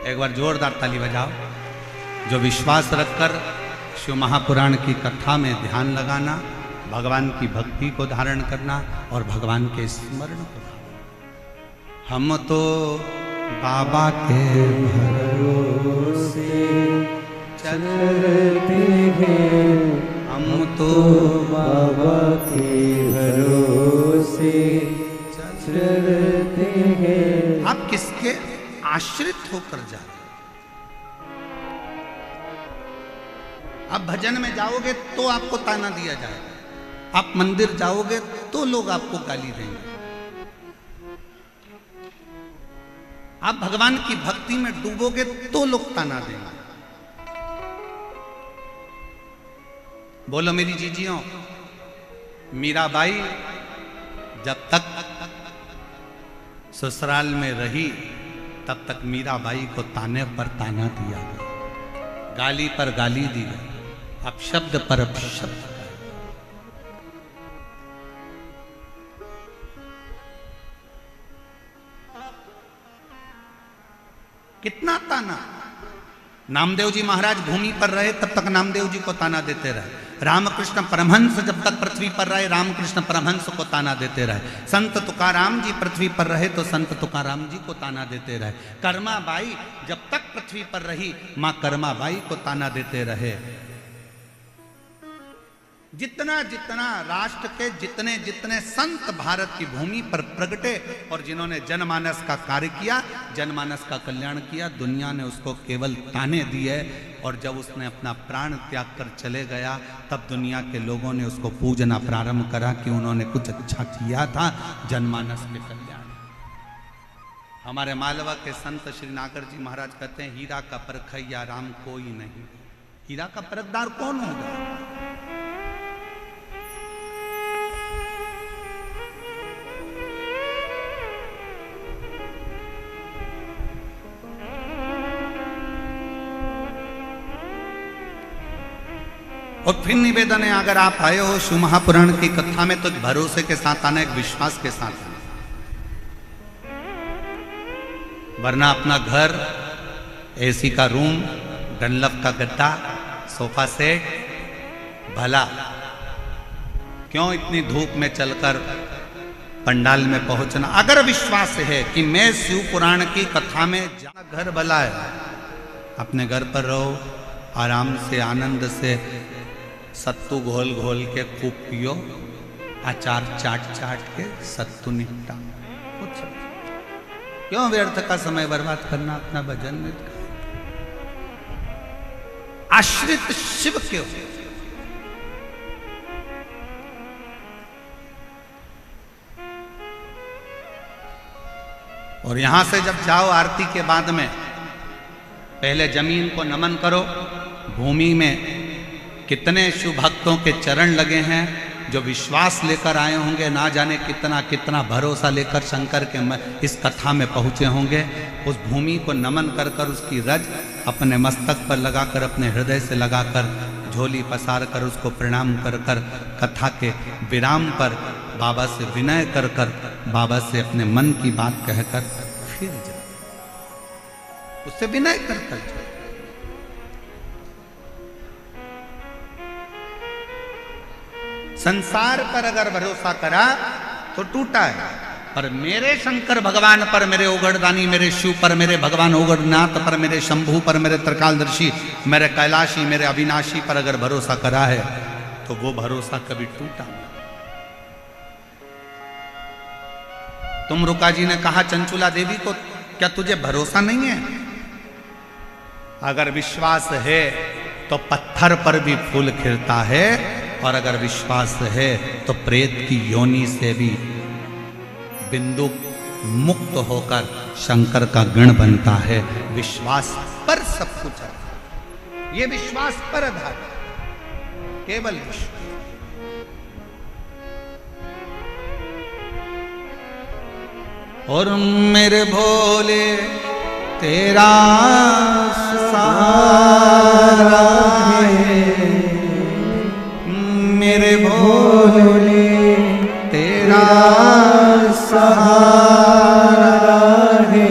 एक बार जोरदार ताली बजाओ। जो विश्वास रखकर शिव महापुराण की कथा में ध्यान लगाना, भगवान की भक्ति को धारण करना और भगवान के स्मरण को धारण। हम तो बाबा के भरोसे चलते हैं, हम तो बाबा के भरोसे चलते हैं। आप किसके आश्रित होकर जा रहे? आप भजन में जाओगे तो आपको ताना दिया जाएगा, आप मंदिर जाओगे तो लोग आपको गाली देंगे। आप भगवान की भक्ति में डूबोगे तो लोग ताना देंगे। बोलो मेरी जीजियों, मीराबाई जब तक ससुराल में रही तब तक मीराबाई को ताने पर ताना दिया गया, गाली पर गाली दी गई, अपशब्द पर अपशब्द। कितना ताना। नामदेव जी महाराज भूमि पर रहे तब तक नामदेव जी को ताना देते रहे। रामकृष्ण परमहंस जब तक पृथ्वी पर रहे रामकृष्ण परमहंस को ताना देते रहे। संत तुकाराम जी पृथ्वी पर रहे तो संत तुकाराम जी को ताना देते रहे। कर्माबाई जब तक पृथ्वी पर रही मां कर्माबाई को ताना देते रहे। जितना जितना राष्ट्र के जितने जितने संत भारत की भूमि पर प्रगटे और जिन्होंने जनमानस का कार्य किया, जनमानस का कल्याण किया, दुनिया ने उसको केवल ताने दिए। और जब उसने अपना प्राण त्याग कर चले गया तब दुनिया के लोगों ने उसको पूजना प्रारंभ करा कि उन्होंने कुछ अच्छा किया था जनमानस के कल्याण। हमारे मालवा के संत श्री नागर जी महाराज कहते हैं, हीरा का परखैया राम कोई नहीं। हीरा का परखदार कौन होगा? और फिर निवेदन है, अगर आप आए हो शिव महापुराण की कथा में तो भरोसे के साथ आना, एक विश्वास के साथ आना, वरना अपना घर, एसी का रूम, डनलप का गद्दा, सोफा सेट, भला क्यों इतनी धूप में चलकर पंडाल में पहुंचना। अगर विश्वास है कि मैं शिव पुराण की कथा में जाना, घर भला है, अपने घर पर रहो, आराम से आनंद से सत्तू घोल घोल के खूब पियो, अचार चाट चाट के सत्तू निपटा। कुछ क्यों व्यर्थ का समय बर्बाद करना अपना भजन में? आश्रित शिव क्यों? और यहां से जब जाओ आरती के बाद में पहले जमीन को नमन करो। भूमि में कितने शिव भक्तों के चरण लगे हैं जो विश्वास लेकर आए होंगे, ना जाने कितना कितना भरोसा लेकर शंकर के इस कथा में पहुंचे होंगे। उस भूमि को नमन कर कर उसकी रज अपने मस्तक पर लगाकर, अपने हृदय से लगाकर, झोली पसार कर उसको प्रणाम कर कर, कथा के विराम पर बाबा से विनय कर कर, बाबा से अपने मन की बात कहकर फिर जाओ, उससे विनय कर कर जाओ। संसार पर अगर भरोसा करा तो टूटा है, पर मेरे शंकर भगवान पर, मेरे ओगड़दानी, मेरे शिव पर, मेरे भगवान ओगड़नाथ पर, मेरे शंभू पर, मेरे त्रिकालदर्शी, मेरे कैलाशी, मेरे अविनाशी पर अगर भरोसा करा है तो वो भरोसा कभी टूटा नहीं। तुम रुका जी ने कहा चंचुला देवी को, क्या तुझे भरोसा नहीं है? अगर विश्वास है तो पत्थर पर भी फूल खिलता है, और अगर विश्वास है तो प्रेत की योनि से भी बिंदु मुक्त होकर शंकर का गण बनता है। विश्वास पर सब कुछ है, ये विश्वास पर आधार, केवल विश्वास। और मेरे भोले तेरा सहारा है, मेरे भोले तेरा सहारा है,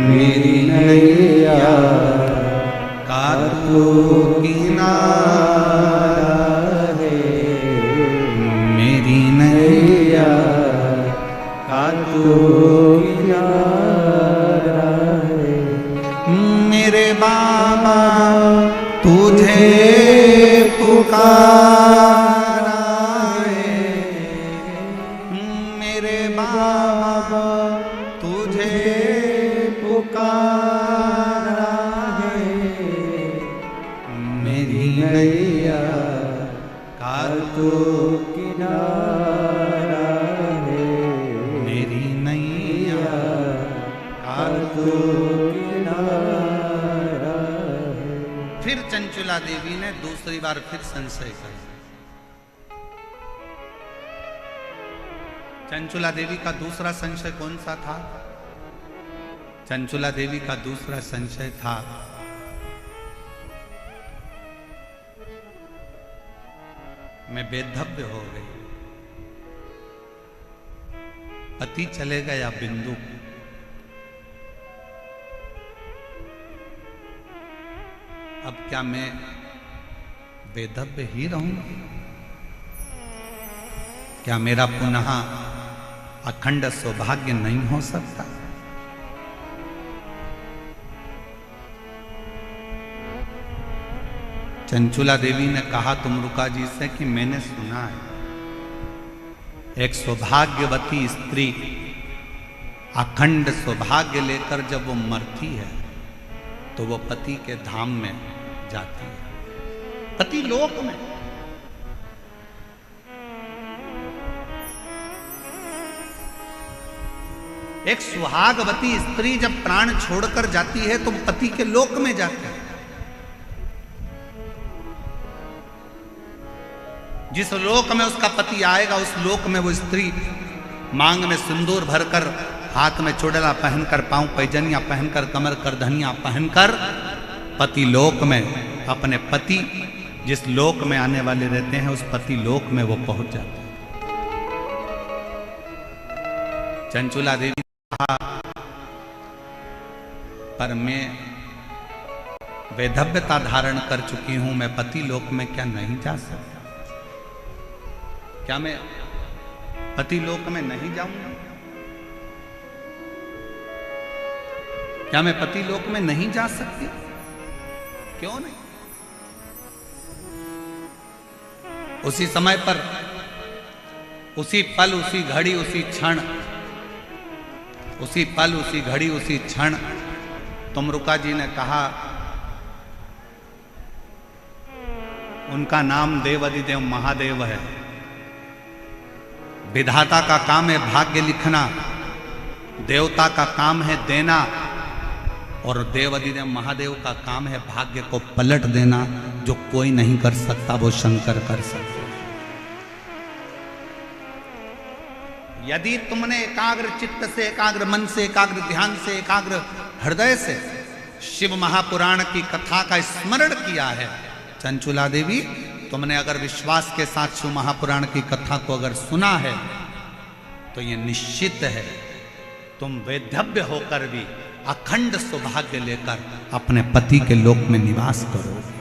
मेरी नैया का तू किनारा है, मेरी नैया का तू किनारा है। मेरे बाबा तुझे पुकारा है, मेरे बाबा तुझे पुकारा है, मेरी नैया तू किनारा है मेरी नैया तू किनारा है। फिर चंचुला देवी ने दूसरी बार फिर संशय कर। चंचुला देवी का दूसरा संशय कौन सा था? चंचुला देवी का दूसरा संशय था मैं बेधव्य हो गई, पति चले गया बिंदु, अब क्या मैं बेधव्य ही रहूंगा? क्या मेरा पुनः अखंड सौभाग्य नहीं हो सकता? चंचुला देवी ने कहा तुमरुका जी से कि मैंने सुना है एक सौभाग्यवती स्त्री अखंड सौभाग्य लेकर जब वो मरती है तो वो पति के धाम में जाती है, पति लोक में। एक सुहागवती स्त्री जब प्राण छोड़कर जाती है तो पति के लोक में जाती है। जिस लोक में उसका पति आएगा उस लोक में वो स्त्री मांग में सिंदूर भरकर, हाथ में चूड़ला पहनकर, पांव पैजनिया पहनकर, कमर करधनिया पहनकर पति लोक में अपने पति जिस लोक में आने वाले रहते हैं उस पति लोक में वो पहुंच जाते हैं। चंचुला देवी ने कहा पर मैं वैधव्यता धारण कर चुकी हूं, मैं पति लोक में क्या नहीं जा सकता? क्या मैं पति लोक में नहीं जाऊंगा? क्या मैं पति लोक में नहीं जा सकती? क्यों नहीं? उसी समय पर, उसी पल, उसी घड़ी, उसी क्षण, उसी पल, उसी घड़ी, उसी क्षण तुमरुका जी ने कहा, उनका नाम देवाधिदेव महादेव है। विधाता का काम है भाग्य लिखना, देवता का काम है देना, और देवाधिदेव महादेव का काम है भाग्य को पलट देना। जो कोई नहीं कर सकता वो शंकर कर सकते। यदि तुमने एकाग्र चित्त से, एकाग्र मन से, एकाग्र ध्यान से, एकाग्र हृदय से शिव महापुराण की कथा का स्मरण किया है, चंचुला देवी तुमने अगर विश्वास के साथ शिव महापुराण की कथा को अगर सुना है तो ये निश्चित है तुम वैधव्य होकर भी अखंड सौभाग्य लेकर अपने पति के लोक में निवास करोगे,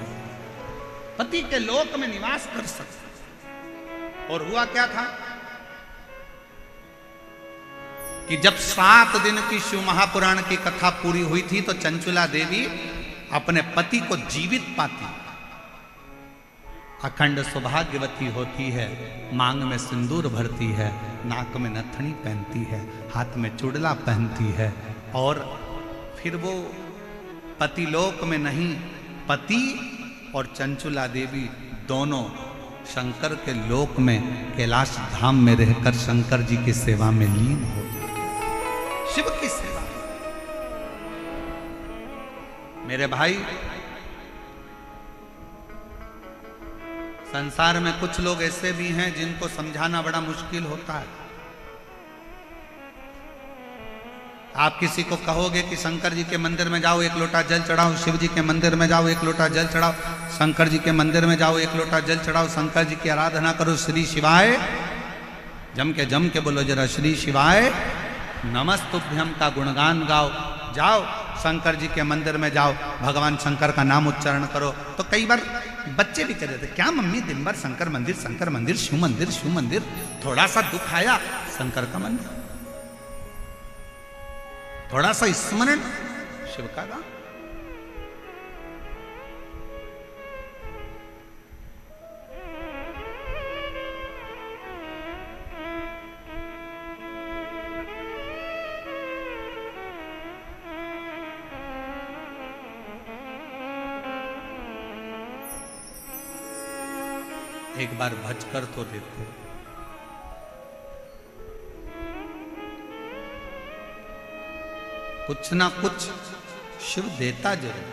पति के लोक में निवास कर सकते। और हुआ क्या था कि जब 7 दिन की शिव महापुराण की कथा पूरी हुई थी तो चंचुला देवी अपने पति को जीवित पाती, अखंड सौभाग्यवती होती है, मांग में सिंदूर भरती है, नाक में नथनी पहनती है, हाथ में चूड़ला पहनती है, और फिर वो पतिलोक में नहीं, पति और चंचुला देवी दोनों शंकर के लोक में कैलाश धाम में रहकर शंकर जी की सेवा में लीन हो गए, शिव की सेवा। मेरे भाई, संसार में कुछ लोग ऐसे भी हैं जिनको समझाना बड़ा मुश्किल होता है। आप किसी को कहोगे कि शंकर जी के मंदिर में जाओ, एक लोटा जल चढ़ाओ, शिव जी के मंदिर में जाओ, एक लोटा जल चढ़ाओ, शंकर जी के मंदिर में जाओ, एक लोटा जल चढ़ाओ, शंकर जी की आराधना करो, श्री शिवाय जम के बोलो जरा, श्री शिवाय नमस्तुभ्यम का गुणगान गाओ, जाओ शंकर जी के मंदिर में जाओ, भगवान शंकर का नाम उच्चारण करो। तो कई बार बच्चे भी कह रहे थे, क्या मम्मी दिन भर शंकर मंदिर, शंकर मंदिर, शिव मंदिर, शिव मंदिर, थोड़ा सा दुख आया शंकर का मंदिर, थोड़ा सा स्मरण शिव का गान। एक बार भज कर तो देखो। कुछ ना कुछ शिव देता जरूर।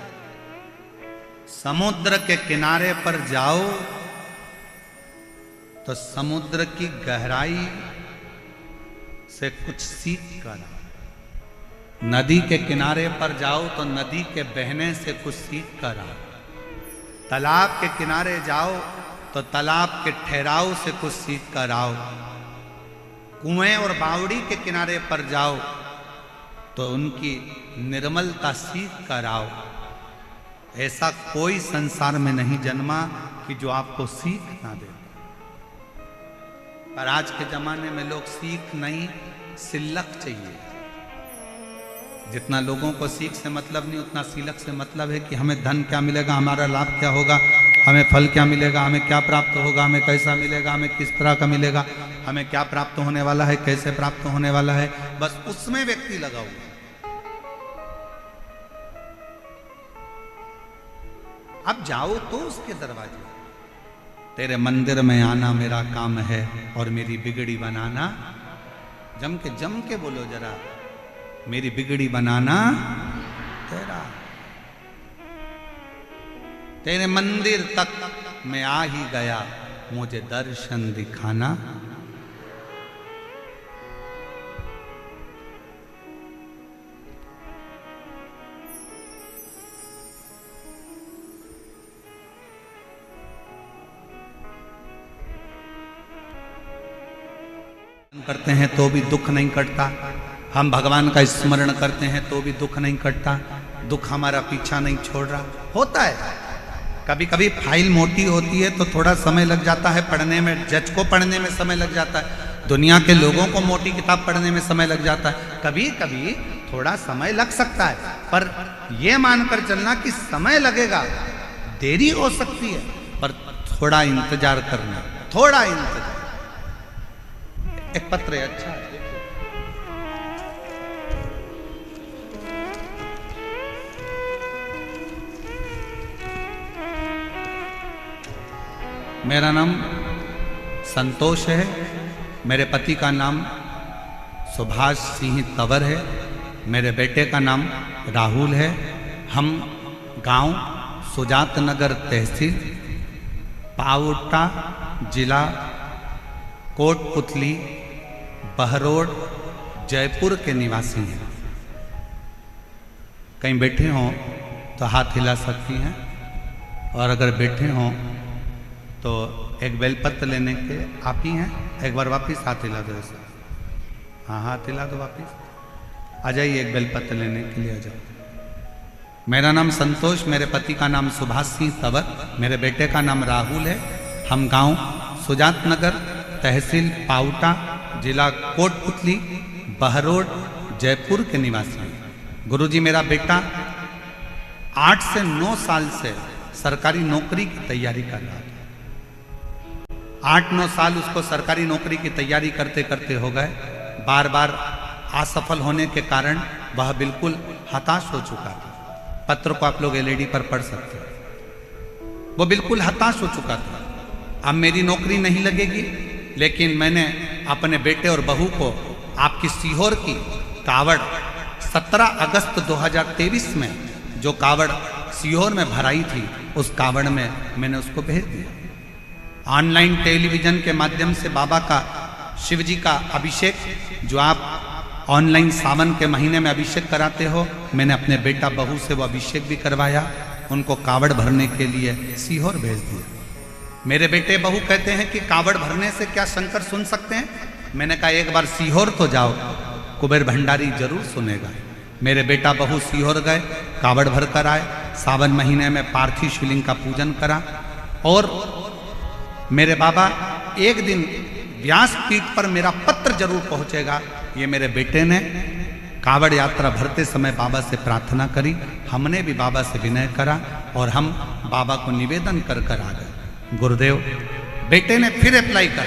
समुद्र के किनारे पर जाओ तो समुद्र की गहराई से कुछ सीख कर आओ। नदी के किनारे पर जाओ तो नदी के बहने से कुछ सीख कर आओ। तालाब के किनारे जाओ तो तालाब के ठहराव से कुछ सीख कर आओ। कुएं और बावड़ी के किनारे पर जाओ तो उनकी निर्मलता सीख कर आओ। ऐसा कोई संसार में नहीं जन्मा कि जो आपको सीख ना दे। पर आज के जमाने में लोग सीख नहीं, सिलक चाहिए। जितना लोगों को सीख से मतलब नहीं, उतना सिलक से मतलब है कि हमें धन क्या मिलेगा, हमारा लाभ क्या होगा, हमें फल क्या मिलेगा, हमें क्या प्राप्त होगा, हमें कैसा मिलेगा, हमें किस तरह का मिलेगा, हमें क्या प्राप्त होने वाला है, कैसे प्राप्त होने वाला है, बस उसमें व्यक्ति लगा हुआ। अब जाओ तो उसके दरवाजे। तेरे मंदिर में आना मेरा काम है और मेरी बिगड़ी बनाना। जम के बोलो जरा, मेरी बिगड़ी बनाना तेरा। तेरे मंदिर तक मैं आ ही गया, मुझे दर्शन दिखाना। करते हैं तो भी दुख नहीं कटता। हम भगवान का स्मरण करते हैं तो भी दुख नहीं कटता। दुख हमारा पीछा नहीं छोड़ रहा। होता है कभी कभी फाइल मोटी होती है तो थोड़ा समय लग जाता है पढ़ने में, जज को पढ़ने में समय लग जाता है, दुनिया के लोगों को मोटी किताब पढ़ने में समय लग जाता है। कभी कभी थोड़ा समय लग सकता है, पर यह मानकर चलना कि समय लगेगा, देरी हो सकती है, पर थोड़ा इंतजार करना, थोड़ा इंतजार। एक पत्र है, अच्छा है, मेरा नाम संतोष है, मेरे पति का नाम सुभाष सिंह तंवर है, मेरे बेटे का नाम राहुल है। हम गांव सुजात नगर तहसील पावटा जिला कोटपुतली बहरोड जयपुर के निवासी हैं। कहीं बैठे हों तो हाथ हिला सकती हैं, और अगर बैठे हों तो एक बेलपत्र लेने के आप ही हैं। एक बार वापस हाथ हिला दो ऐसा, हाँ हाथ हिला दो वापस। आ जाइए, एक बेलपत्र लेने के लिए आ जाओ। मेरा नाम संतोष, मेरे पति का नाम सुभाष सिंह तंवर, मेरे बेटे का नाम राहुल है। हम गांव सुजात नगर तहसील पावटा जिला कोटपुतली बहरोड जयपुर के निवासी हैं। गुरुजी, मेरा बेटा 8 से 9 साल से सरकारी नौकरी की तैयारी कर रहा था। 8-9 साल उसको सरकारी नौकरी की तैयारी करते करते हो गए। बार बार असफल होने के कारण वह बिल्कुल हताश हो चुका था। पत्र को आप लोग एलईडी पर पढ़ सकते हैं। वो बिल्कुल हताश हो चुका था। अब मेरी नौकरी नहीं लगेगी, लेकिन मैंने अपने बेटे और बहू को आपकी सीहोर की कावड़ 17 अगस्त 2023 में जो कावड़ सीहोर में भराई थी, उस कावड़ में मैंने उसको भेज दिया। ऑनलाइन टेलीविजन के माध्यम से बाबा का, शिव जी का अभिषेक, जो आप ऑनलाइन सावन के महीने में अभिषेक कराते हो, मैंने अपने बेटा बहू से वो अभिषेक भी करवाया। उनको कावड़ भरने के लिए सीहोर भेज दिया। मेरे बेटे बहू कहते हैं कि कावड़ भरने से क्या शंकर सुन सकते हैं? मैंने कहा एक बार सीहोर तो जाओ, कुबेर भंडारी जरूर सुनेगा। मेरे बेटा बहू सीहोर गए, कावड़ भर कर आए। सावन महीने में पार्थिव शिवलिंग का पूजन करा, और मेरे बाबा एक दिन व्यासपीठ पर मेरा पत्र जरूर पहुंचेगा, ये मेरे बेटे ने कावड़ यात्रा भरते समय बाबा से प्रार्थना करी। हमने भी बाबा से विनय करा और हम बाबा को निवेदन कर कर आ गए। गुरुदेव, बेटे ने फिर अप्लाई कर,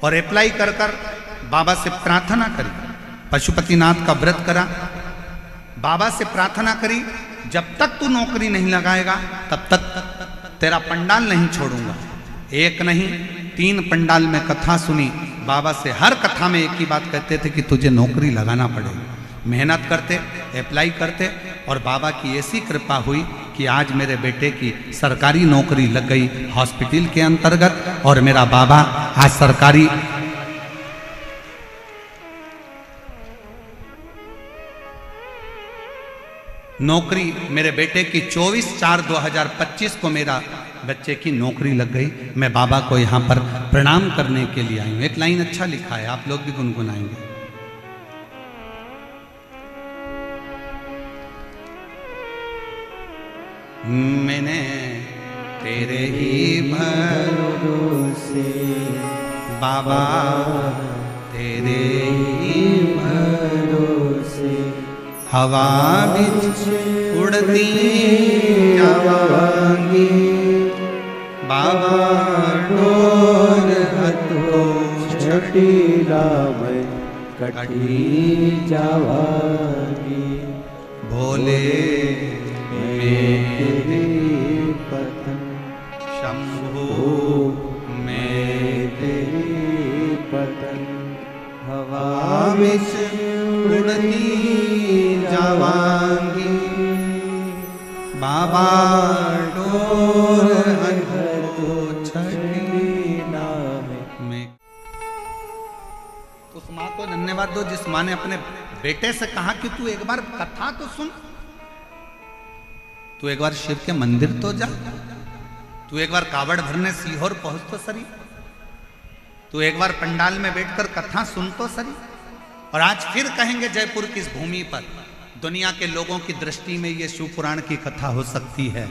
और अप्लाई कर कर बाबा से प्रार्थना करी। पशुपतिनाथ का व्रत करा, बाबा से प्रार्थना करी, जब तक तू नौकरी नहीं लगाएगा तब तक तेरा पंडाल नहीं छोड़ूंगा। एक नहीं 3 पंडाल में कथा सुनी। बाबा से हर कथा में एक ही बात कहते थे कि तुझे नौकरी लगाना पड़ेगी। मेहनत करते, अप्लाई करते, और बाबा की ऐसी कृपा हुई कि आज मेरे बेटे की सरकारी नौकरी लग गई हॉस्पिटल के अंतर्गत, और मेरा बाबा आज सरकारी नौकरी मेरे बेटे की 24/4/2025 को मेरा बच्चे की नौकरी लग गई। मैं बाबा को यहाँ पर प्रणाम करने के लिए आई हूँ। एक लाइन अच्छा लिखा है, आप लोग भी गुनगुनाएंगे। मैंने तेरे ही भरोसे बाबा, तेरे ही भरोसे हवा बिच उड़ती जावांगी, बाबा डोर हथो छटीला में कटी जावांगी, भोले मेरे पतन शंभु मेरे पतन हवा बिच उड़ती जावांगी, बाबा डोर हथो छटीला में। उस माँ को धन्यवाद दो जिस माँ ने अपने बेटे से कहा कि तू एक बार कथा तो सुन, तू एक बार शिव के मंदिर तो जा, तू एक बार कावड़ भरने सीहोर पहुंच तो सरी, तू एक बार पंडाल में बैठकर कथा सुन तो सरी। और आज फिर कहेंगे जयपुर की इस भूमि पर दुनिया के लोगों की दृष्टि में ये शिव पुराण की कथा हो सकती है,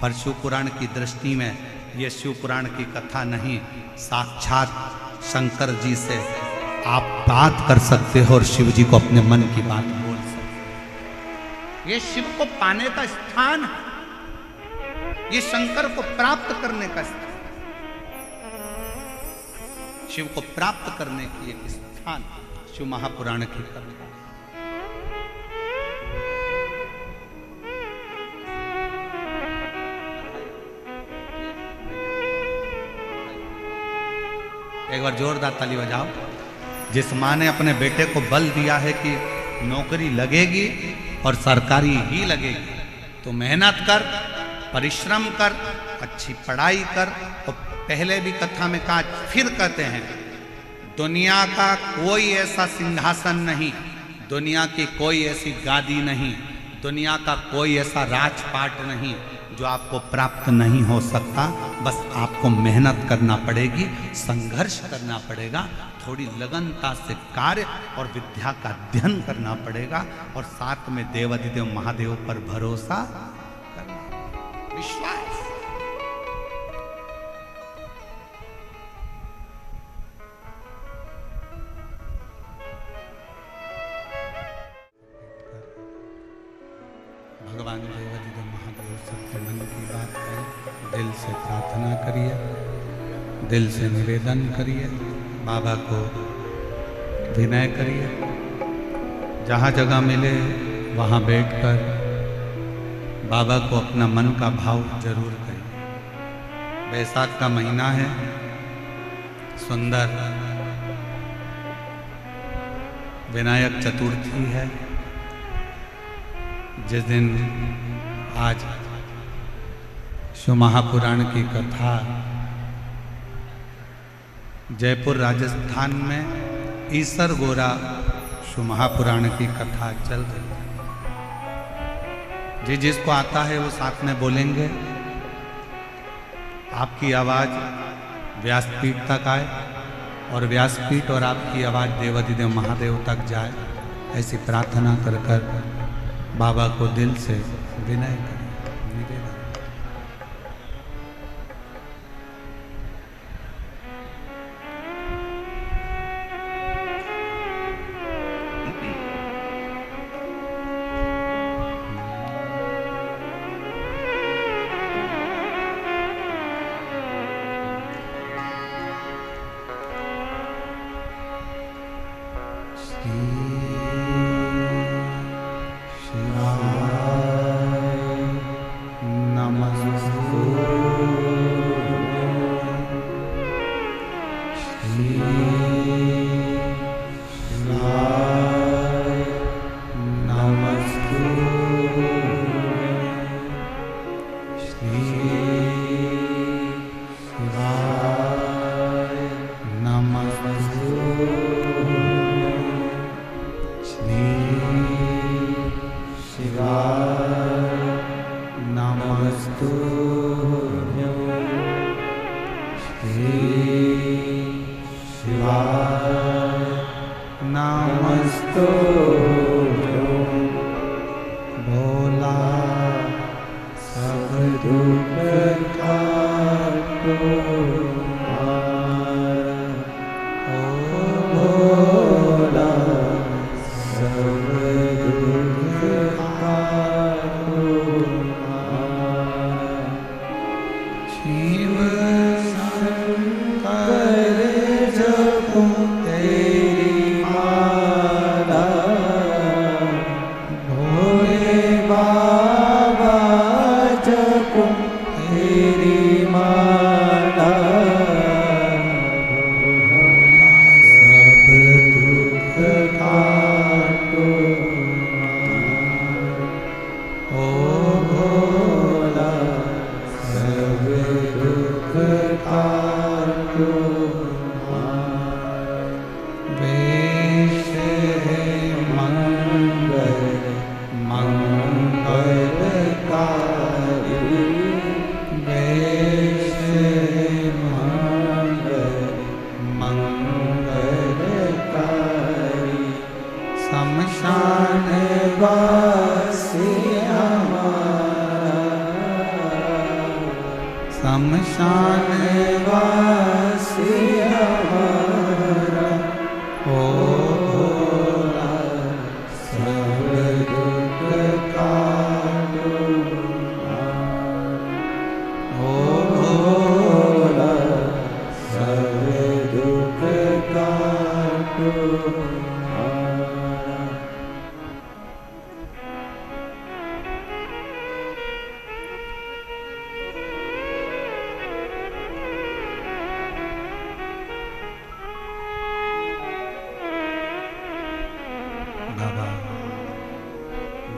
पर शिव पुराण की दृष्टि में ये शिव पुराण की कथा नहीं, साक्षात शंकर जी से आप बात कर सकते हो और शिव जी को अपने मन की बात बोल सकते हो। ये शिव को पाने का स्थान है, ये शंकर को प्राप्त करने का स्थान, शिव को प्राप्त करने की एक स्थान शिव महापुराण की कथा। एक बार जोरदार ताली बजाओ। जिस माँ ने अपने बेटे को बल दिया है कि नौकरी लगेगी और सरकारी ही लगेगी, तो मेहनत कर, परिश्रम कर, अच्छी पढ़ाई कर। और पहले भी कथा में कहा, फिर कहते हैं, दुनिया का कोई ऐसा सिंहासन नहीं, दुनिया की कोई ऐसी गादी नहीं, दुनिया का कोई ऐसा राजपाट नहीं जो आपको प्राप्त नहीं हो सकता। बस आपको मेहनत करना पड़ेगी, संघर्ष करना पड़ेगा, थोड़ी लगनता से कार्य और विद्या का अध्ययन करना पड़ेगा, और साथ में देवाधिदेव महादेव पर भरोसा करना, विश्वास। भगवान देवाधिदेव महादेव सबके मन की बात करें, दिल से प्रार्थना करिए, दिल से निवेदन करिए, बाबा को विनय करिए। जहाँ जगह मिले वहाँ बैठकर बाबा को अपना मन का भाव जरूर करिए। बैसाख का महीना है, सुंदर विनायक चतुर्थी है, जिस दिन आज शिव महापुराण की कथा जयपुर राजस्थान में ईसर गोरा शिव महापुराण की कथा चल रही है। जी जिसको आता है वो साथ में बोलेंगे, आपकी आवाज़ व्यासपीठ तक आए और व्यासपीठ और आपकी आवाज़ देवाधिदेव महादेव तक जाए, ऐसी प्रार्थना कर कर बाबा को दिल से विनय करें, निवेदन।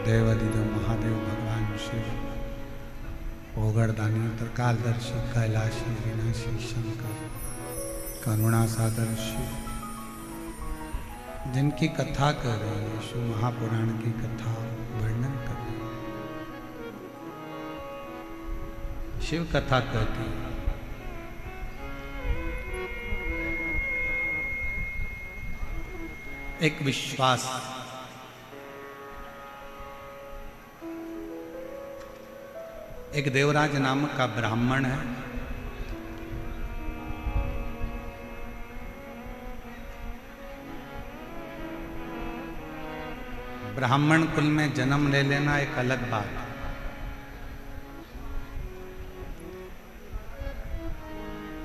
देवादिदेव महादेव भगवान शिव ओगड़दानी त्रिकालदर्शी कैलाशी विनाशी शंकर करुणा सागर शिव, जिनकी कथा कर रहे हैं, यीशु महापुराण की कथा वर्णन कर रहे हैं। शिव कथा कहती है एक विश्वास, एक देवराज नामक का ब्राह्मण है। ब्राह्मण कुल में जन्म ले लेना एक अलग बात है,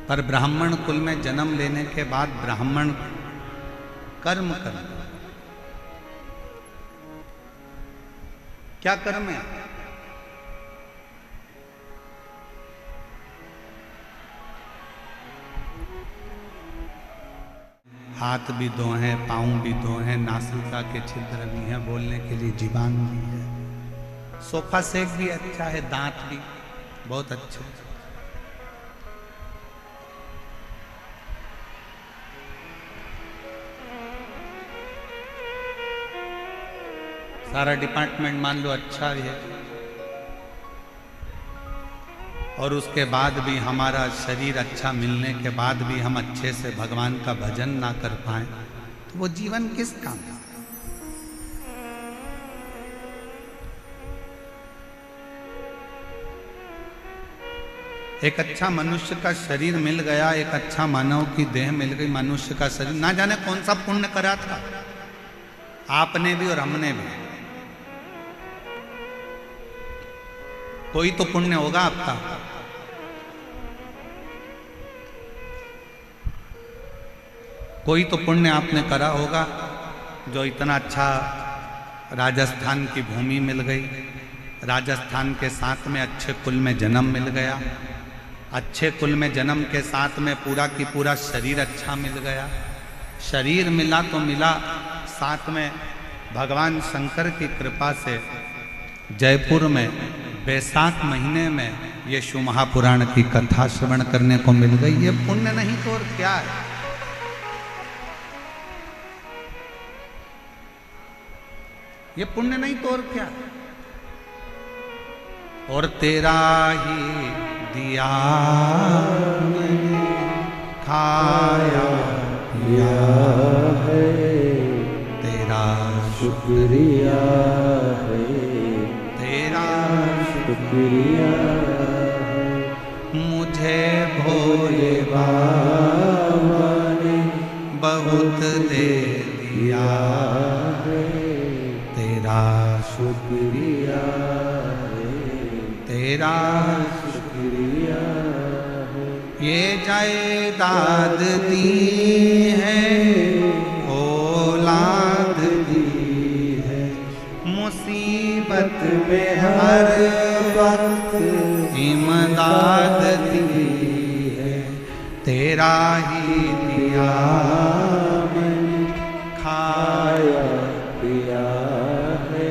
पर ब्राह्मण कुल में जन्म लेने के बाद ब्राह्मण कर्म करना। क्या कर्म है? हाथ भी दो हैं, पाँव भी दो हैं, नासिका के छिद्र भी हैं, बोलने के लिए जीवान भी है, सोफा सेट भी अच्छा है, दांत भी बहुत अच्छे। सारा डिपार्टमेंट मान लो अच्छा है, और उसके बाद भी हमारा शरीर अच्छा मिलने के बाद भी हम अच्छे से भगवान का भजन ना कर पाए तो वो जीवन किस काम का? एक अच्छा मनुष्य का शरीर मिल गया, एक अच्छा मानव की देह मिल गई, मनुष्य का शरीर, ना जाने कौन सा पुण्य करा था आपने भी और हमने भी। कोई तो पुण्य होगा आपका। कोई तो पुण्य आपने करा होगा, जो इतना अच्छा राजस्थान की भूमि मिल गई, राजस्थान के साथ में अच्छे कुल में जन्म मिल गया, अच्छे कुल में जन्म के साथ में पूरा की पूरा शरीर अच्छा मिल गया। शरीर मिला तो मिला, साथ में भगवान शंकर की कृपा से जयपुर में बैसाख महीने में ये शिव महापुराण की कथा श्रवण करने को मिल गई। ये पुण्य नहीं तो और क्या है? ये पुण्य नहीं तो और क्या है? और तेरा ही दिया मैंने खाया या है, तेरा शुक्रिया है, तेरा शुक्रिया है। मुझे भोले बाबा ने बहुत दे दिया है, तेरा शुक्रिया है, तेरा शुक्रिया है। ये जायदाद दी है, औलाद दी है, मुसीबत में हर वक्त इमदाद दी है, तेरा ही दिया मैंने खाया पिया है,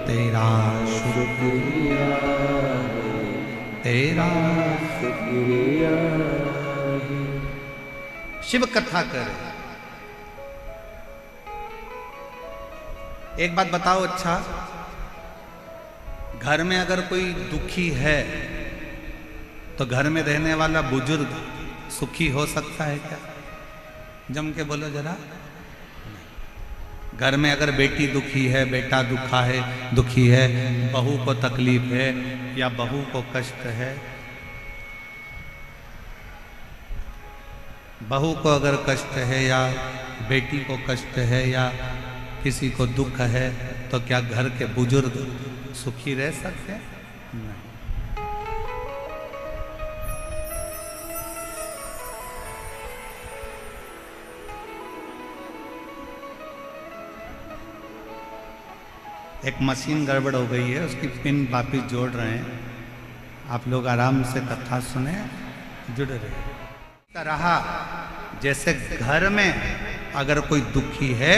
तेरा शुक्रिया है, तेरा। शुक्रिया है। शिव कथा करे। एक बात बताओ, अच्छा घर में अगर कोई दुखी है तो घर में रहने वाला बुजुर्ग सुखी हो सकता है क्या? जम के बोलो जरा। घर में अगर बेटी दुखी है, बेटा दुखी है, बहू को तकलीफ है या बहू को कष्ट है, बहू को अगर कष्ट है या बेटी को कष्ट है या किसी को दुख है, तो क्या घर के बुजुर्ग सुखी रह सकते हैं? नहीं। एक मशीन गड़बड़ हो गई है, उसकी पिन वापिस जोड़ रहे हैं। आप लोग आराम से कथा सुने, जुड़ रहे। रहा जैसे घर में अगर कोई दुखी है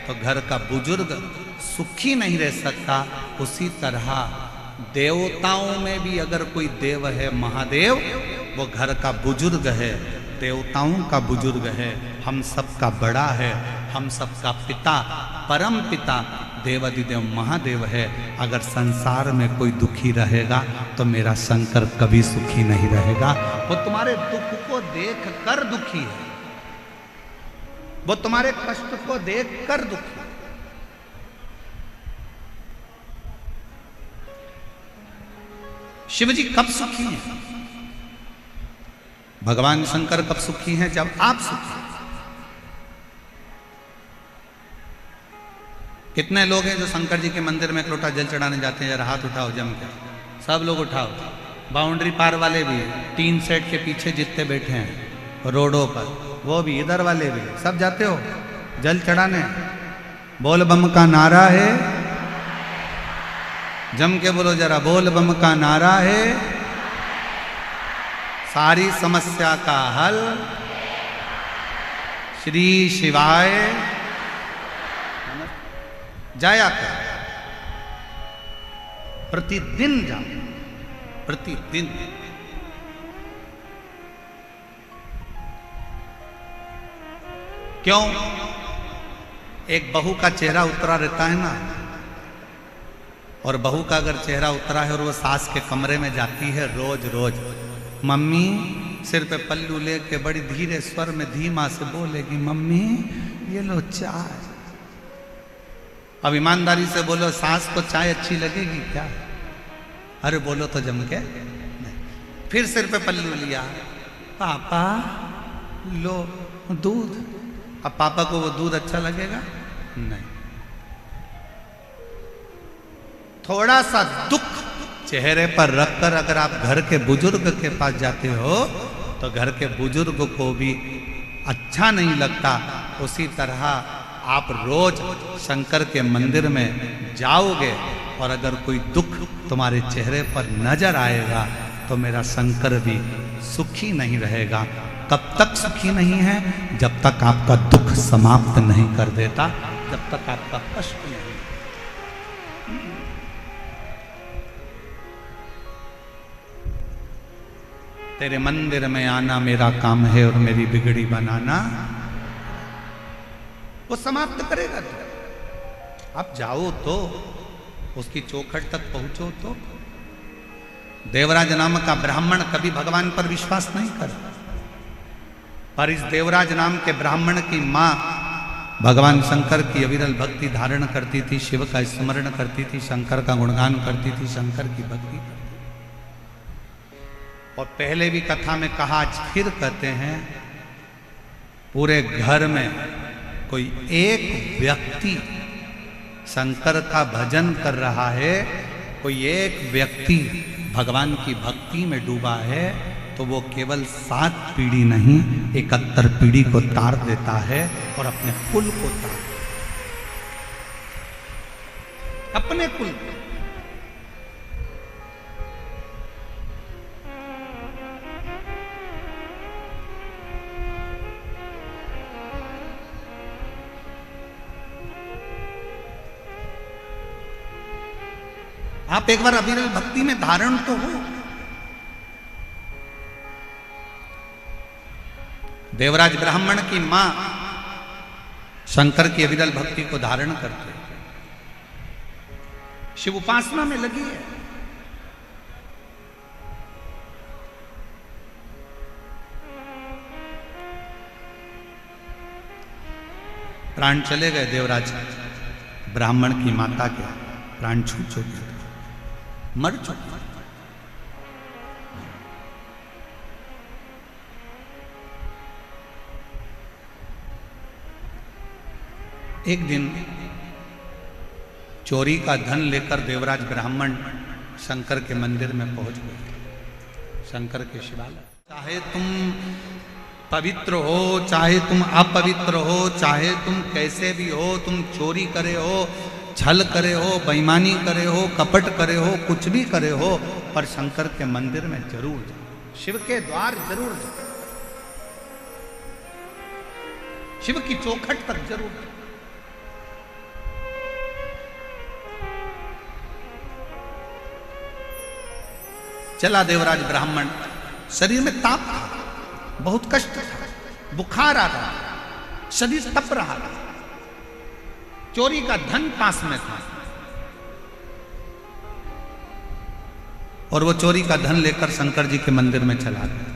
तो घर का बुजुर्ग सुखी नहीं रह सकता, उसी तरह देवताओं में भी अगर कोई देव है, महादेव, वो घर का बुजुर्ग है, देवताओं का बुजुर्ग है, हम सबका बड़ा है, हम सबका पिता, परम पिता देवादिदेव महादेव है। अगर संसार में कोई दुखी रहेगा तो मेरा शंकर कभी सुखी नहीं रहेगा। वो तुम्हारे दुख को देख कर दुखी है, वो तुम्हारे कष्ट को देख कर दुखी है। शिव जी कब सुखी हैं? भगवान शंकर कब सुखी हैं? जब आप सुखी हैं। कितने लोग हैं जो शंकर जी के मंदिर में एक लोटा जल चढ़ाने जाते हैं? जरा हाथ उठाओ जम के, सब लोग उठाओ। बाउंड्री पार वाले भी, टीन सेट के पीछे जितने बैठे हैं रोडों पर, वो भी, इधर वाले भी, सब जाते हो जल चढ़ाने। बोल बम का नारा है, जम के बोलो जरा, बोल बम का नारा है, सारी समस्या का हल श्री शिवाय। जाया कर, प्रतिदिन जाओ, प्रतिदिन। क्यों? एक बहू का चेहरा उतरा रहता है ना, और बहू का अगर चेहरा उतरा है और वो सास के कमरे में जाती है रोज रोज, मम्मी सिर पे पल्लू लेके बड़ी धीरे स्वर में धीमा से बोलेगी, मम्मी ये लो चाय। अब ईमानदारी से बोलो, सास को चाय अच्छी लगेगी क्या? अरे बोलो तो जम के। फिर सिर पे पल्लू लिया, पापा लो दूध। अब पापा को वो दूध अच्छा लगेगा? नहीं। थोड़ा सा दुख चेहरे पर रखकर अगर आप घर के बुजुर्ग के पास जाते हो तो घर के बुजुर्ग को भी अच्छा नहीं लगता। उसी तरह आप रोज शंकर के मंदिर में जाओगे और अगर कोई दुख तुम्हारे चेहरे पर नजर आएगा तो तो मेरा शंकर भी सुखी नहीं रहेगा। कब तक सुखी नहीं है? जब तक आपका दुख समाप्त नहीं कर देता, जब तक आपका कष्ट नहीं। तेरे मंदिर में आना मेरा काम है और मेरी बिगड़ी बनाना वो समाप्त करेगा। तो आप जाओ तो उसकी चौखट तक पहुंचो तो। देवराज नाम का ब्राह्मण कभी भगवान पर विश्वास नहीं कर, पर इस देवराज नाम के ब्राह्मण की मां भगवान शंकर की अविरल भक्ति धारण करती थी, शिव का स्मरण करती थी, शंकर का गुणगान करती थी, शंकर की भक्ति करती थी। और पहले भी कथा में कहा, आज फिर कहते हैं, पूरे घर में कोई एक व्यक्ति शंकर का भजन कर रहा है, कोई एक व्यक्ति भगवान की भक्ति में डूबा है, तो वो केवल 7 पीढ़ी नहीं 71 पीढ़ी को तार देता है और अपने कुल को तार, अपने कुल को। आप एक बार अविरल भक्ति में धारण तो हो। देवराज ब्राह्मण की मां शंकर की अविरल भक्ति को धारण करते, शिव उपासना में लगी है। प्राण चले गए देवराज ब्राह्मण की माता के, प्राण छूट चुके, मर चुके। एक दिन चोरी का धन लेकर देवराज ब्राह्मण शंकर के मंदिर में पहुंच गए, शंकर के शिवालय। चाहे तुम पवित्र हो, चाहे तुम अपवित्र हो, चाहे तुम कैसे भी हो, तुम चोरी करे हो, छल करे हो, बेईमानी करे हो, कपट करे हो, कुछ भी करे हो, पर शंकर के मंदिर में जरूर जाओ, शिव के द्वार जरूर जाओ, शिव की चौखट तक जरूर जाओ। चला देवराज ब्राह्मण, शरीर में ताप था, बहुत कष्ट था, बुखार आ रहा, शरीर तप रहा था, चोरी का धन पास में था, और वो चोरी का धन लेकर शंकर जी के मंदिर में चला गया।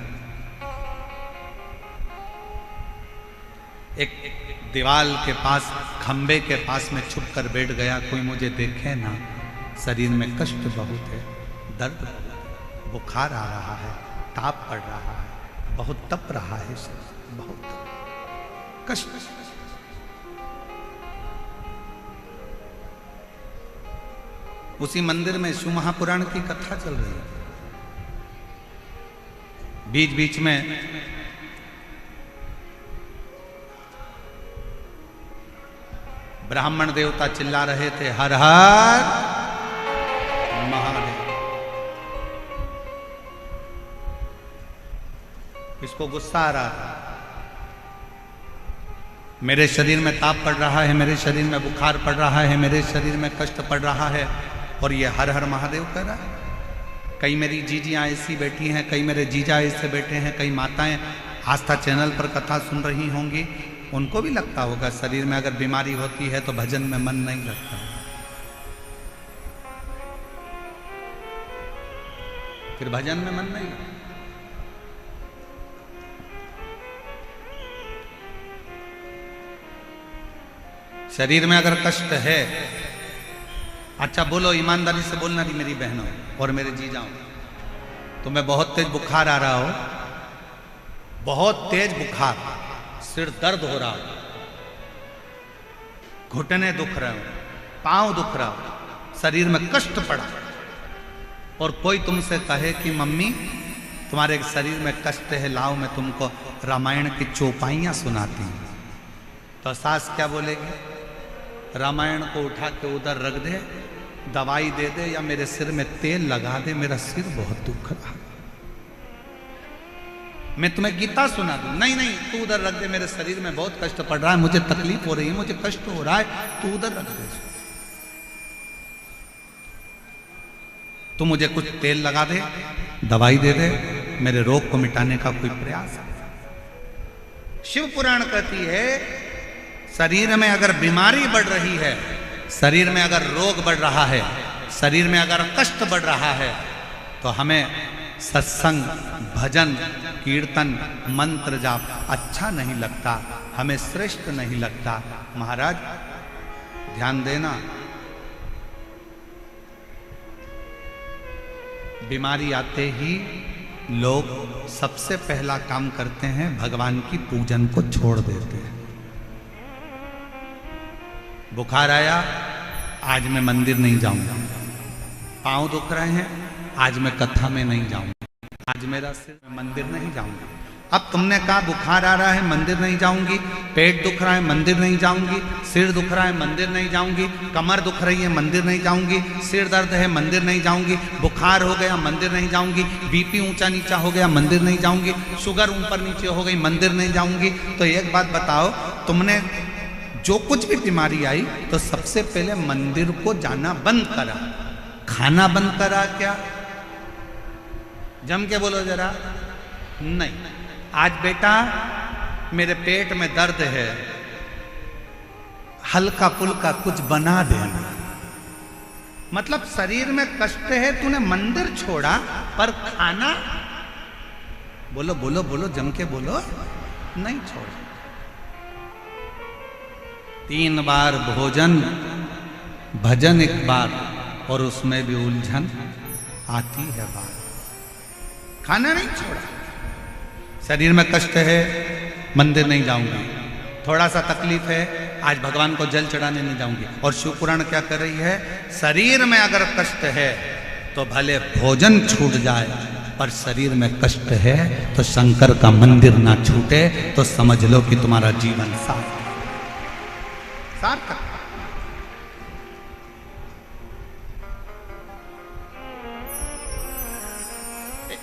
एक दीवाल के पास, खंबे के पास में छुप कर बैठ गया, कोई मुझे देखे ना, शरीर में कष्ट बहुत है, दर्द बहुत है, बुखार आ रहा है, ताप पड़ रहा है, बहुत तप रहा है, बहुत कष्ट। उसी मंदिर में शिव महापुराण की कथा चल रही है। बीच बीच में ब्राह्मण देवता चिल्ला रहे थे, हर हर महादेव। इसको गुस्सा आ रहा था, मेरे शरीर में ताप पड़ रहा है, मेरे शरीर में बुखार पड़ रहा है, मेरे शरीर में कष्ट पड़ रहा है, और ये हर हर महादेव कह रहा है। कई मेरी जीजियाँ ऐसी बैठी हैं, कई मेरे जीजा ऐसे बैठे हैं, कई माताएं आस्था चैनल पर कथा सुन रही होंगी, उनको भी लगता होगा शरीर में अगर बीमारी होती है तो भजन में मन नहीं लगता, फिर भजन में मन नहीं लगता। शरीर में अगर कष्ट है, अच्छा बोलो, ईमानदारी से बोलना री मेरी बहनों और मेरे जीजाओं, तुम्हें बहुत तेज बुखार आ रहा हो, बहुत तेज बुखार, सिर दर्द हो रहा हो, घुटने दुख रहे हो, पांव दुख रहा हो, शरीर में कष्ट पड़ा, और कोई तुमसे कहे कि मम्मी तुम्हारे शरीर में कष्ट है, लाओ मैं तुमको रामायण की चौपाइयां सुनाती हूं, तो सास क्या बोलेगी? रामायण को उठा के उधर रख दे, दवाई दे दे, या मेरे सिर में तेल लगा दे, मेरा सिर बहुत दुख रहा। मैं तुम्हें गीता सुना दूं। नहीं नहीं, तू उधर रख दे, मेरे शरीर में बहुत कष्ट पड़ रहा है, मुझे तकलीफ हो रही है, मुझे कष्ट हो रहा है, तू उधर रख दे। तू मुझे कुछ तेल लगा दे, दवाई दे दे, मेरे रोग को मिटाने का कोई प्रयास है। शिव पुराण कहती है शरीर में अगर बीमारी बढ़ रही है, शरीर में अगर रोग बढ़ रहा है, शरीर में अगर कष्ट बढ़ रहा है, तो हमें सत्संग, भजन, कीर्तन, मंत्र जाप अच्छा नहीं लगता, हमें श्रेष्ठ नहीं लगता। महाराज ध्यान देना, बीमारी आते ही लोग सबसे पहला काम करते हैं, भगवान की पूजन को छोड़ देते हैं। बुखार आया, आज मैं मंदिर नहीं जाऊंगा। पांव दुख रहे हैं, आज मैं कथा में नहीं जाऊंगा। आज मेरा सिर, मंदिर नहीं जाऊंगा। अब तुमने कहा बुखार आ रहा है, मंदिर नहीं जाऊंगी, पेट दुख रहा है, मंदिर नहीं जाऊंगी, सिर दुख रहा है, मंदिर नहीं जाऊंगी, कमर दुख रही है, मंदिर नहीं जाऊंगी, सिर दर्द है, मंदिर नहीं जाऊंगी, बुखार हो गया, मंदिर नहीं जाऊंगी, बीपी ऊंचा नीचा हो गया, मंदिर नहीं जाऊंगी, शुगर ऊपर नीचे हो गई, मंदिर नहीं जाऊंगी। तो एक बात बताओ, तुमने जो कुछ भी बीमारी आई तो सबसे पहले मंदिर को जाना बंद करा, खाना बंद करा क्या? जम के बोलो जरा। नहीं, आज बेटा मेरे पेट में दर्द है, हल्का फुल्का कुछ बना देना। मतलब शरीर में कष्ट है, तूने मंदिर छोड़ा पर खाना, बोलो बोलो बोलो, जम के बोलो, नहीं छोड़ा। 3 बार भोजन, भजन 1 बार, और उसमें भी उलझन आती है बात। खाना नहीं छोड़ा, शरीर में कष्ट है, मंदिर नहीं जाऊंगी, थोड़ा सा तकलीफ है, आज भगवान को जल चढ़ाने नहीं जाऊंगी। और शिव पुराण क्या कर रही है, शरीर में अगर कष्ट है तो भले भोजन छूट जाए, पर शरीर में कष्ट है तो शंकर का मंदिर ना छूटे, तो समझ लो कि तुम्हारा जीवन सार्थक।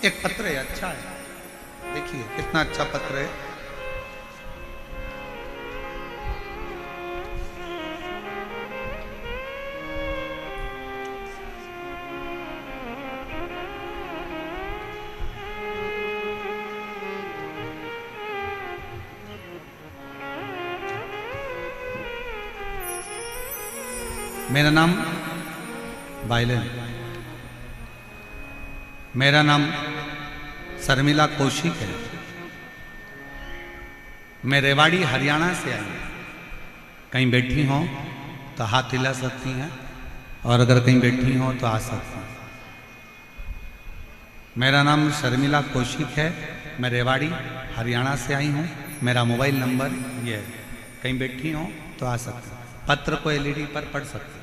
एक पत्र है, अच्छा है, देखिए कितना अच्छा पत्र है। मेरा नाम बाइलेन, मेरा नाम शर्मिला कौशिक है। मैं रेवाड़ी हरियाणा से आई हूँ। कहीं बैठी हो तो हाथ हिला सकती हैं, और अगर कहीं बैठी हो तो आ सकती हैं। मेरा नाम शर्मिला कौशिक है, मैं रेवाड़ी हरियाणा से आई हूँ। मेरा मोबाइल नंबर ये है, कहीं बैठी हो तो आ सकते हैं। पत्र को एलईडी पर पढ़ सकते हैं।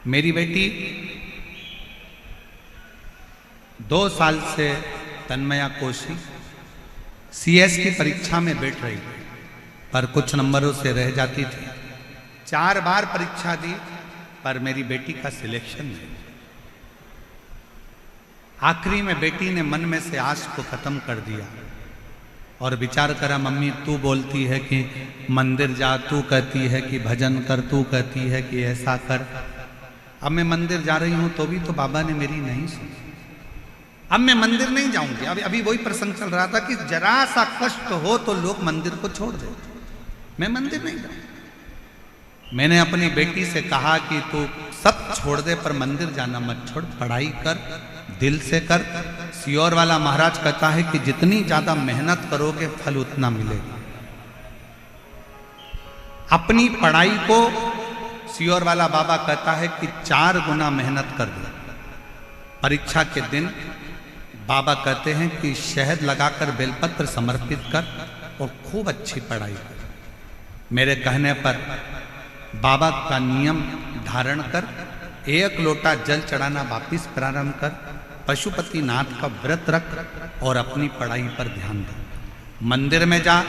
मेरी बेटी 2 साल से तन्मया कौशिक सीएस की परीक्षा में बैठ रही थी, पर कुछ नंबरों से रह जाती थी। 4 बार परीक्षा दी, पर मेरी बेटी का सिलेक्शन नहीं। आखिरी में बेटी ने मन में से आश को खत्म कर दिया और विचार करा, मम्मी तू बोलती है कि मंदिर जा, तू कहती है कि भजन कर, तू कहती है कि ऐसा कर। अब मैं मंदिर जा रही हूं तो भी तो बाबा ने मेरी नहीं सुनी। अब मैं मंदिर नहीं जाऊंगी। अभी वही प्रसंग चल रहा था कि जरा सा कष्ट हो तो लोग मंदिर को छोड़ दे। मैं मंदिर नहीं जाऊंगी। मैंने अपनी बेटी से कहा कि तू सब छोड़ दे, पर मंदिर जाना मत छोड़, पढ़ाई कर, दिल से कर। सियोर वाला महाराज कहता है कि जितनी ज्यादा मेहनत करोगे फल उतना मिलेगा। अपनी पढ़ाई को सियोर वाला बाबा कहता है कि 4 गुना मेहनत कर दो। परीक्षा के दिन बाबा कहते हैं कि शहद लगाकर बेलपत्र समर्पित कर और खूब अच्छी पढ़ाई कर। मेरे कहने पर बाबा का नियम धारण कर, 1 लोटा जल चढ़ाना वापिस प्रारंभ कर, पशुपति नाथ का व्रत रख और अपनी पढ़ाई पर ध्यान दे। मंदिर में जा,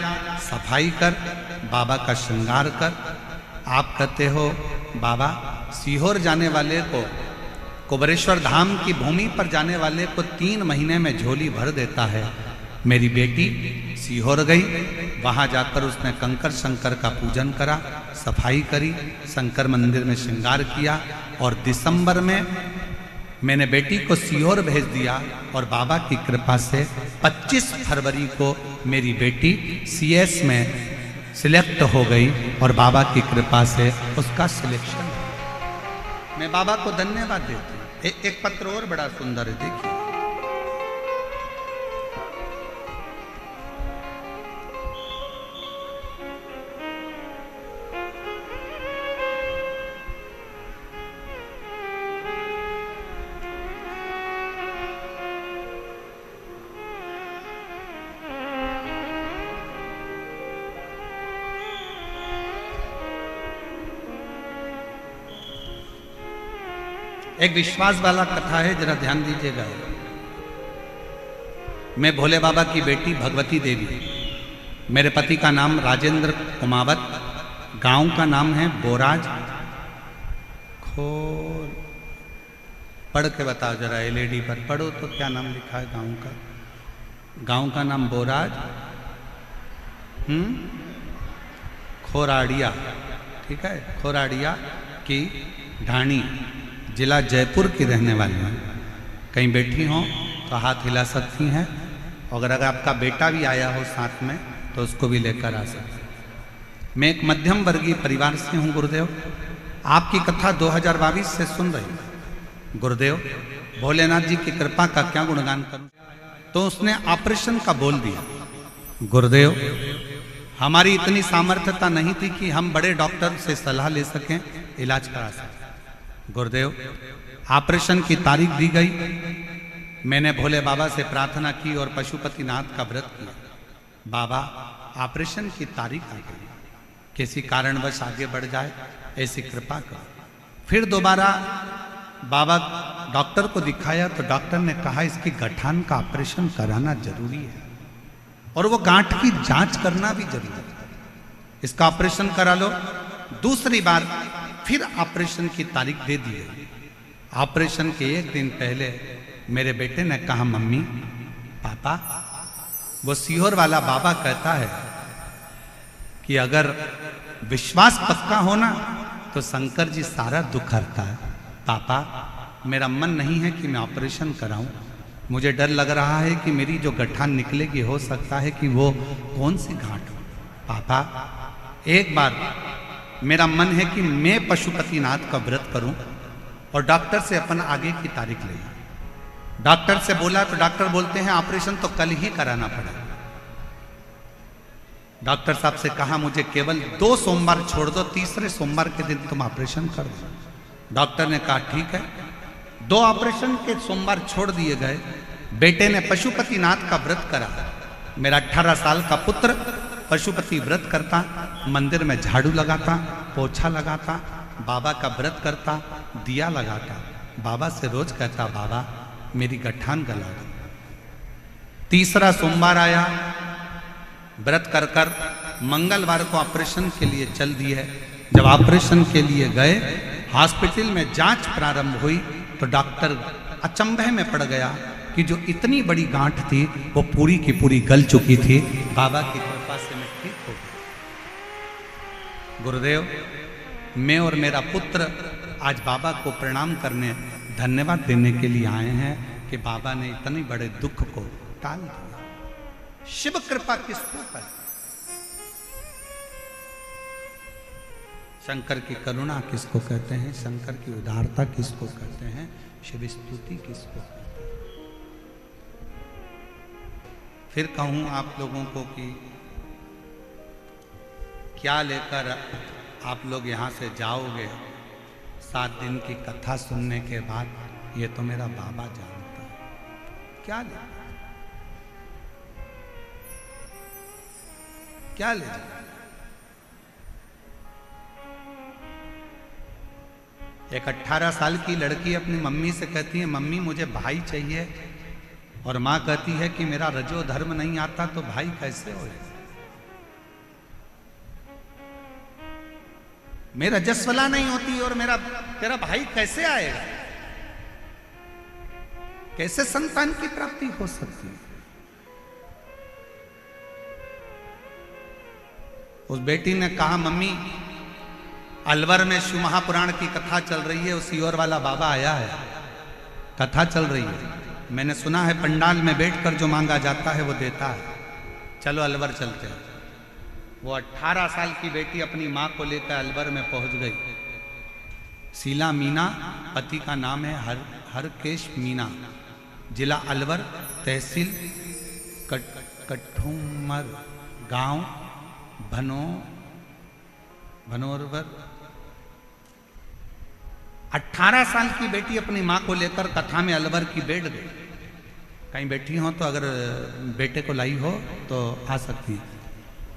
सफाई कर, बाबा का श्रृंगार कर। आप कहते हो बाबा सीहोर जाने वाले को, कुबरेश्वर धाम की भूमि पर जाने वाले को 3 महीने में झोली भर देता है, मेरी बेटी सीहोर गई, वहां जाकर उसने कंकर शंकर का पूजन करा, सफाई करी, शंकर मंदिर में श्रृंगार किया और दिसंबर में मैंने बेटी को सीहोर भेज दिया और बाबा की कृपा से 25 फरवरी को मेरी बेटी सीएस में सिलेक्ट हो गई और बाबा की कृपा से उसका सिलेक्शन। मैं बाबा को धन्यवाद देती हूँ। एक पत्र और बड़ा सुंदर है, देखिए। एक विश्वास वाला कथा है, जरा ध्यान दीजिएगा। मैं भोले बाबा की बेटी भगवती देवी, मेरे पति का नाम राजेंद्र कुमावत, गांव का नाम है बोराज खोर। पढ़ के बताओ जरा, एलईडी पर पढ़ो तो क्या नाम लिखा है गांव का? गांव का नाम बोराज खोराड़िया, ठीक है, खोराड़िया की ढाणी, जिला जयपुर की रहने वाली हैं। कहीं बैठी हों तो हाथ हिला सकती हैं, अगर आपका बेटा भी आया हो साथ में तो उसको भी लेकर आ सकते हैं। मैं एक मध्यम वर्गीय परिवार से हूँ गुरुदेव, आपकी कथा 2022 से सुन रही हूँ। गुरुदेव, भोलेनाथ जी की कृपा का क्या गुणगान करूं? तो उसने ऑपरेशन का बोल दिया। गुरुदेव, हमारी इतनी सामर्थ्यता नहीं थी कि हम बड़े डॉक्टर से सलाह ले सकें, इलाज करा सकें। गुरुदेव, ऑपरेशन की तारीख दी गई, मैंने भोले बाबा से प्रार्थना की और पशुपतिनाथ का व्रत किया। बाबा, ऑपरेशन की तारीख आ गई, किसी कारणवश आगे बढ़ जाए ऐसी कृपा करो। फिर दोबारा बाबा डॉक्टर को दिखाया तो डॉक्टर ने कहा इसकी गठान का ऑपरेशन कराना जरूरी है और वो गांठ की जांच करना भी जरूरी है, इसका ऑपरेशन करा लो। दूसरी बार फिर ऑपरेशन की तारीख दे दी गई। ऑपरेशन के एक दिन पहले मेरे बेटे ने कहा, मम्मी पापा, वो सीहोर वाला बाबा कहता है कि अगर विश्वास पक्का होना तो शंकर जी सारा दुख हरता है। पापा, मेरा मन नहीं है कि मैं ऑपरेशन कराऊं, मुझे डर लग रहा है कि मेरी जो गठान निकलेगी हो सकता है कि वो कौन सी गांठ हो। पापा, एक बार मेरा मन है कि मैं पशुपतिनाथ का व्रत करूं और डॉक्टर से अपन आगे की तारीख ले। डॉक्टर से बोला तो डॉक्टर बोलते हैं ऑपरेशन तो कल ही कराना पड़ेगा। डॉक्टर साहब से कहा मुझे केवल 2 सोमवार छोड़ दो, तीसरे सोमवार के दिन तुम ऑपरेशन कर दो। डॉक्टर ने कहा ठीक है। 2 ऑपरेशन के सोमवार छोड़ दिए गए। बेटे ने पशुपतिनाथ का व्रत करा। मेरा 18 साल का पुत्र पशुपति व्रत करता, मंदिर में झाड़ू लगाता, पोछा लगाता, बाबा का व्रत करता, दिया लगाता, बाबा से रोज कहता बाबा मेरी गठान गला दो। तीसरा सोमवार आया, व्रत कर कर मंगलवार को ऑपरेशन के लिए चल दिए। जब ऑपरेशन के लिए गए, हॉस्पिटल में जांच प्रारंभ हुई तो डॉक्टर अचंभे में पड़ गया कि जो इतनी बड़ी गांठ थी वो पूरी की पूरी गल चुकी थी। बाबा की कृपा से मैं ठीक हो गया। गुरुदेव, मैं और मेरा पुत्र आज बाबा को प्रणाम करने, धन्यवाद देने के लिए आए हैं कि बाबा ने इतने बड़े दुख को टाल दिया। शिव कृपा किसको है? शंकर की करुणा किसको कहते हैं? शंकर की उदारता किसको कहते हैं? शिव स्तुति किसको कहते हैं? फिर कहूं आप लोगों को कि क्या लेकर आप लोग यहां से जाओगे 7 दिन की कथा सुनने के बाद? ये तो मेरा बाबा जानता है। क्या ले, क्या ले जाए? एक 18 साल की लड़की अपनी मम्मी से कहती है मम्मी मुझे भाई चाहिए, और माँ कहती है कि मेरा रजो धर्म नहीं आता तो भाई कैसे हो? मेरा रजस्वला नहीं होती और तेरा भाई कैसे आएगा? कैसे संतान की प्राप्ति हो सकती है? उस बेटी ने कहा, मम्मी अलवर में शिव महापुराण की कथा चल रही है, उसी और वाला बाबा आया है, कथा चल रही है, मैंने सुना है पंडाल में बैठकर जो मांगा जाता है वो देता है, चलो अलवर चलते हैं। वो 18 साल की बेटी अपनी माँ को लेकर अलवर में पहुंच गई। शीला मीना, पति का नाम है हरकेश मीना, जिला अलवर, तहसील कठुमर, गांव भनोरवर। 18 साल की बेटी अपनी माँ को लेकर कथा में अलवर की बैठ गई। कहीं बैठी हो तो अगर बेटे को लाई हो तो आ सकती है।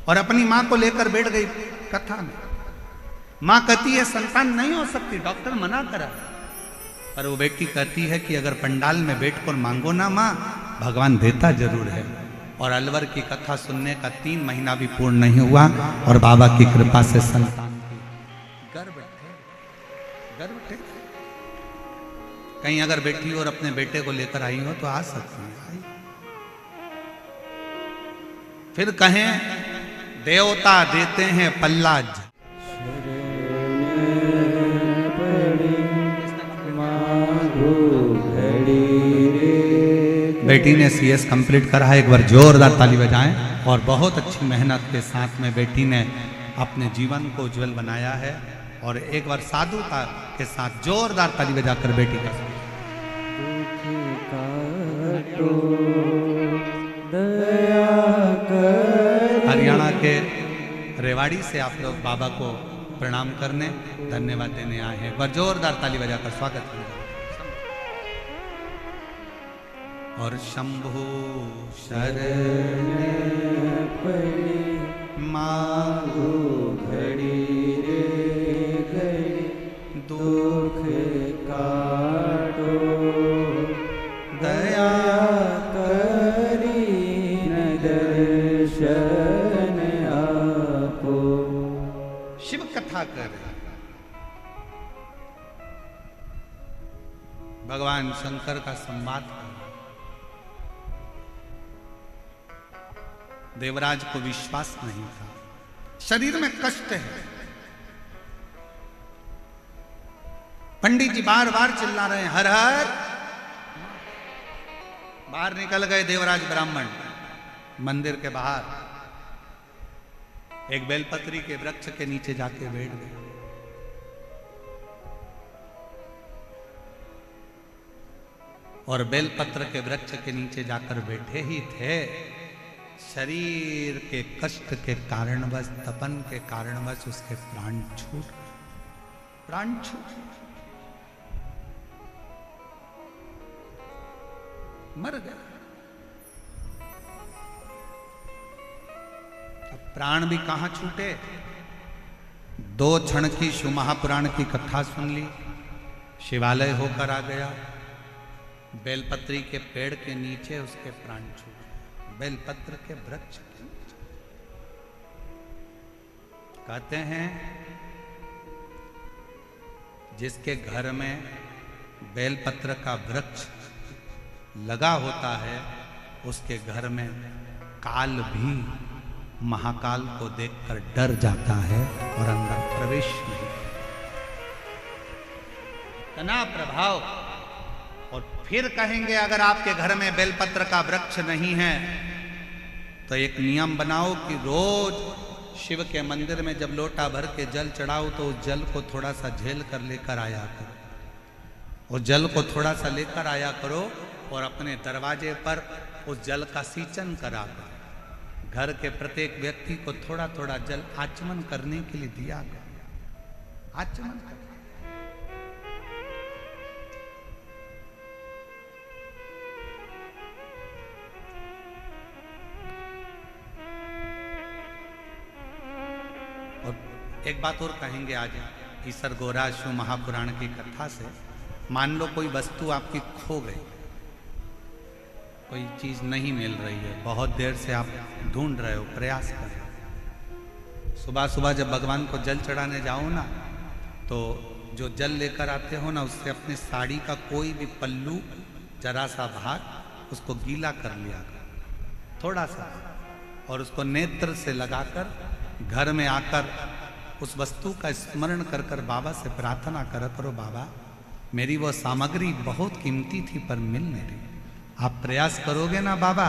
और अपनी माँ को लेकर बैठ गई कथा में। माँ कहती है संतान नहीं हो सकती, डॉक्टर मना करा, पर वो बेटी कहती है कि अगर पंडाल में बैठकर मांगो ना माँ, भगवान देता जरूर है। और अलवर की कथा सुनने का 3 महीना भी पूर्ण नहीं हुआ और बाबा की कृपा से संतान की गर्भ थे। कहीं अगर बेटी और अपने बेटे को लेकर आई हो तो आ सकती है। फिर कहें देवता देते हैं पल्ला, बेटी ने CS कंप्लीट करा है, एक बार जोरदार ताली बजाएं। और बहुत अच्छी मेहनत के साथ में बेटी ने अपने जीवन को उज्जवल बनाया है। और एक बार साधुता के साथ जोरदार ताली बजाकर बेटी का हरियाणा के रेवाड़ी से आप लोग बाबा को प्रणाम करने, धन्यवाद देने आए हैं। एक बार जोरदार ताली बजाकर स्वागत करें। और शंभु शरण पड़ी मांगो घड़ी रे घड़ी, दुख काटो दया करी न दर्शन आपो। शिव कथा कर भगवान शंकर का संवाद कर। देवराज को विश्वास नहीं था, शरीर में कष्ट है। पंडित जी बार बार चिल्ला रहे हैं हर हर। बाहर निकल गए देवराज ब्राह्मण मंदिर के बाहर, एक बेलपत्री के वृक्ष के नीचे जाके बैठ गए। और बेलपत्र के वृक्ष के नीचे जाकर बैठे ही थे, शरीर के कष्ट के कारणवश, तपन के कारणवश उसके प्राण छूट मर गए। अब प्राण भी कहां छूटे। 2 क्षण की शिव महापुराण की कथा सुन ली, शिवालय होकर आ गया, बेलपत्री के पेड़ के नीचे उसके प्राण छूटे, बेलपत्र के वृक्ष के नीचे। कहते हैं जिसके घर में बेलपत्र का वृक्ष लगा होता है, उसके घर में काल भी महाकाल को देखकर डर जाता है और अंदर प्रवेश नहीं। इतना प्रभाव। और फिर कहेंगे अगर आपके घर में बेलपत्र का वृक्ष नहीं है तो एक नियम बनाओ कि रोज शिव के मंदिर में जब लोटा भर के जल चढ़ाओ तो उस जल को थोड़ा सा झेल कर लेकर आया करो। उस जल को थोड़ा सा लेकर आया करो और अपने दरवाजे पर उस जल का सींचन करा करो। घर के प्रत्येक व्यक्ति को थोड़ा थोड़ा जल आचमन करने के लिए दिया करो। आचमन करो। और एक बात और कहेंगे आज ईसर गोरा शिव महापुराण की कथा से। मान लो कोई वस्तु आपकी खो गई, कोई चीज नहीं मिल रही है, बहुत देर से आप ढूंढ रहे हो, प्रयास कर रहे हो। सुबह सुबह जब भगवान को जल चढ़ाने जाओ ना, तो जो जल लेकर आते हो ना, उससे अपनी साड़ी का कोई भी पल्लू, जरा सा भाग उसको गीला कर लिया कर, थोड़ा सा, और उसको नेत्र से लगाकर घर में आकर उस वस्तु का स्मरण कर कर बाबा से प्रार्थना करा करो, बाबा मेरी वो सामग्री बहुत कीमती थी पर मिल नहीं रही, आप प्रयास करोगे ना बाबा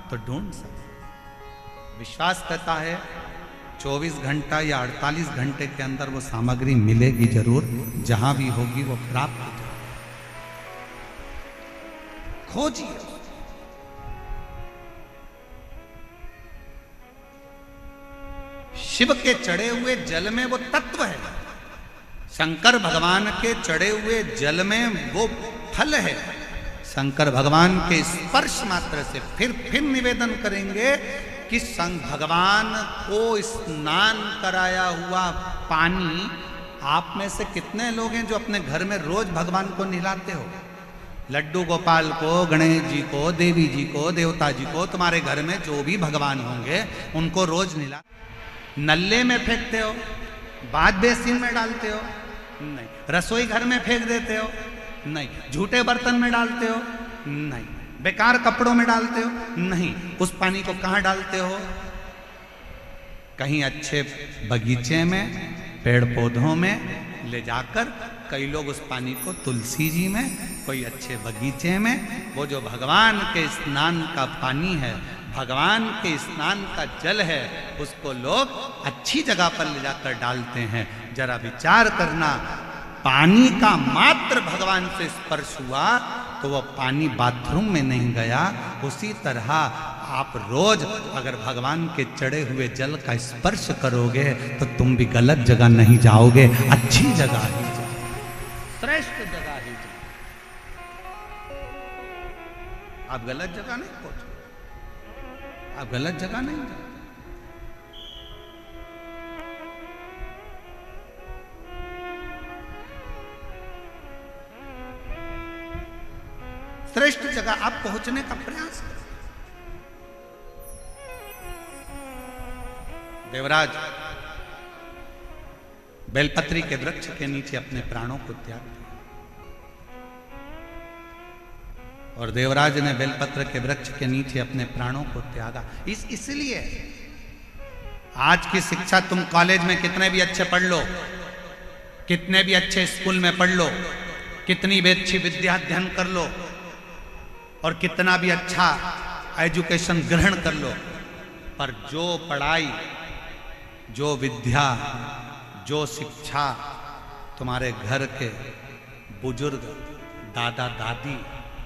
तो ढूंढ सकते। विश्वास करता है 24 घंटा या 48 घंटे के अंदर वो सामग्री मिलेगी जरूर, जहां भी होगी वो प्राप्त हो जाएगी। खोजिए। शिव के चढ़े हुए जल में वो तत्व है, शंकर भगवान के चढ़े हुए जल में वो फल है। शंकर भगवान के स्पर्श मात्र से फिर निवेदन करेंगे कि भगवान को स्नान कराया हुआ पानी, आप में से कितने लोग हैं जो अपने घर में रोज भगवान को नहलाते हो? लड्डू गोपाल को, गणेश जी को, देवी जी को, देवता जी को, तुम्हारे घर में जो भी भगवान होंगे उनको रोज नहला, नल्ले में फेंकते हो, बाथ बेसिन में डालते हो? नहीं। रसोई घर में फेंक देते हो? नहीं। झूठे बर्तन में डालते हो? नहीं। बेकार कपड़ों में डालते हो? नहीं। उस पानी को कहाँ डालते हो? कहीं अच्छे बगीचे में, पेड़ पौधों में ले जाकर, कई लोग उस पानी को तुलसी जी में, कोई अच्छे बगीचे में, वो जो भगवान के स्नान का पानी है, भगवान के स्नान का जल है, उसको लोग अच्छी जगह पर ले जाकर डालते हैं। जरा विचार करना, पानी का मात्र भगवान से स्पर्श हुआ तो वह पानी बाथरूम में नहीं गया। उसी तरह आप रोज अगर भगवान के चढ़े हुए जल का स्पर्श करोगे तो तुम भी गलत जगह नहीं जाओगे, अच्छी जगह ही जाओ, श्रेष्ठ जगह ही जाओ। आप गलत जगह नहीं पहुंचो, आप गलत जगह नहीं जाओ। श्रेष्ठ जगह आप पहुंचने का प्रयास करें। देवराज बेलपत्री के वृक्ष के नीचे अपने प्राणों को त्याग दिया, और देवराज ने बेलपत्र के वृक्ष के नीचे अपने प्राणों को त्यागा। इसलिए आज की शिक्षा, तुम कॉलेज में कितने भी अच्छे पढ़ लो, कितने भी अच्छे स्कूल में पढ़ लो, कितनी भी अच्छी विद्या अध्ययन कर लो, और कितना भी अच्छा एजुकेशन ग्रहण कर लो, पर जो पढ़ाई, जो विद्या, जो शिक्षा तुम्हारे घर के बुजुर्ग, दादा दादी,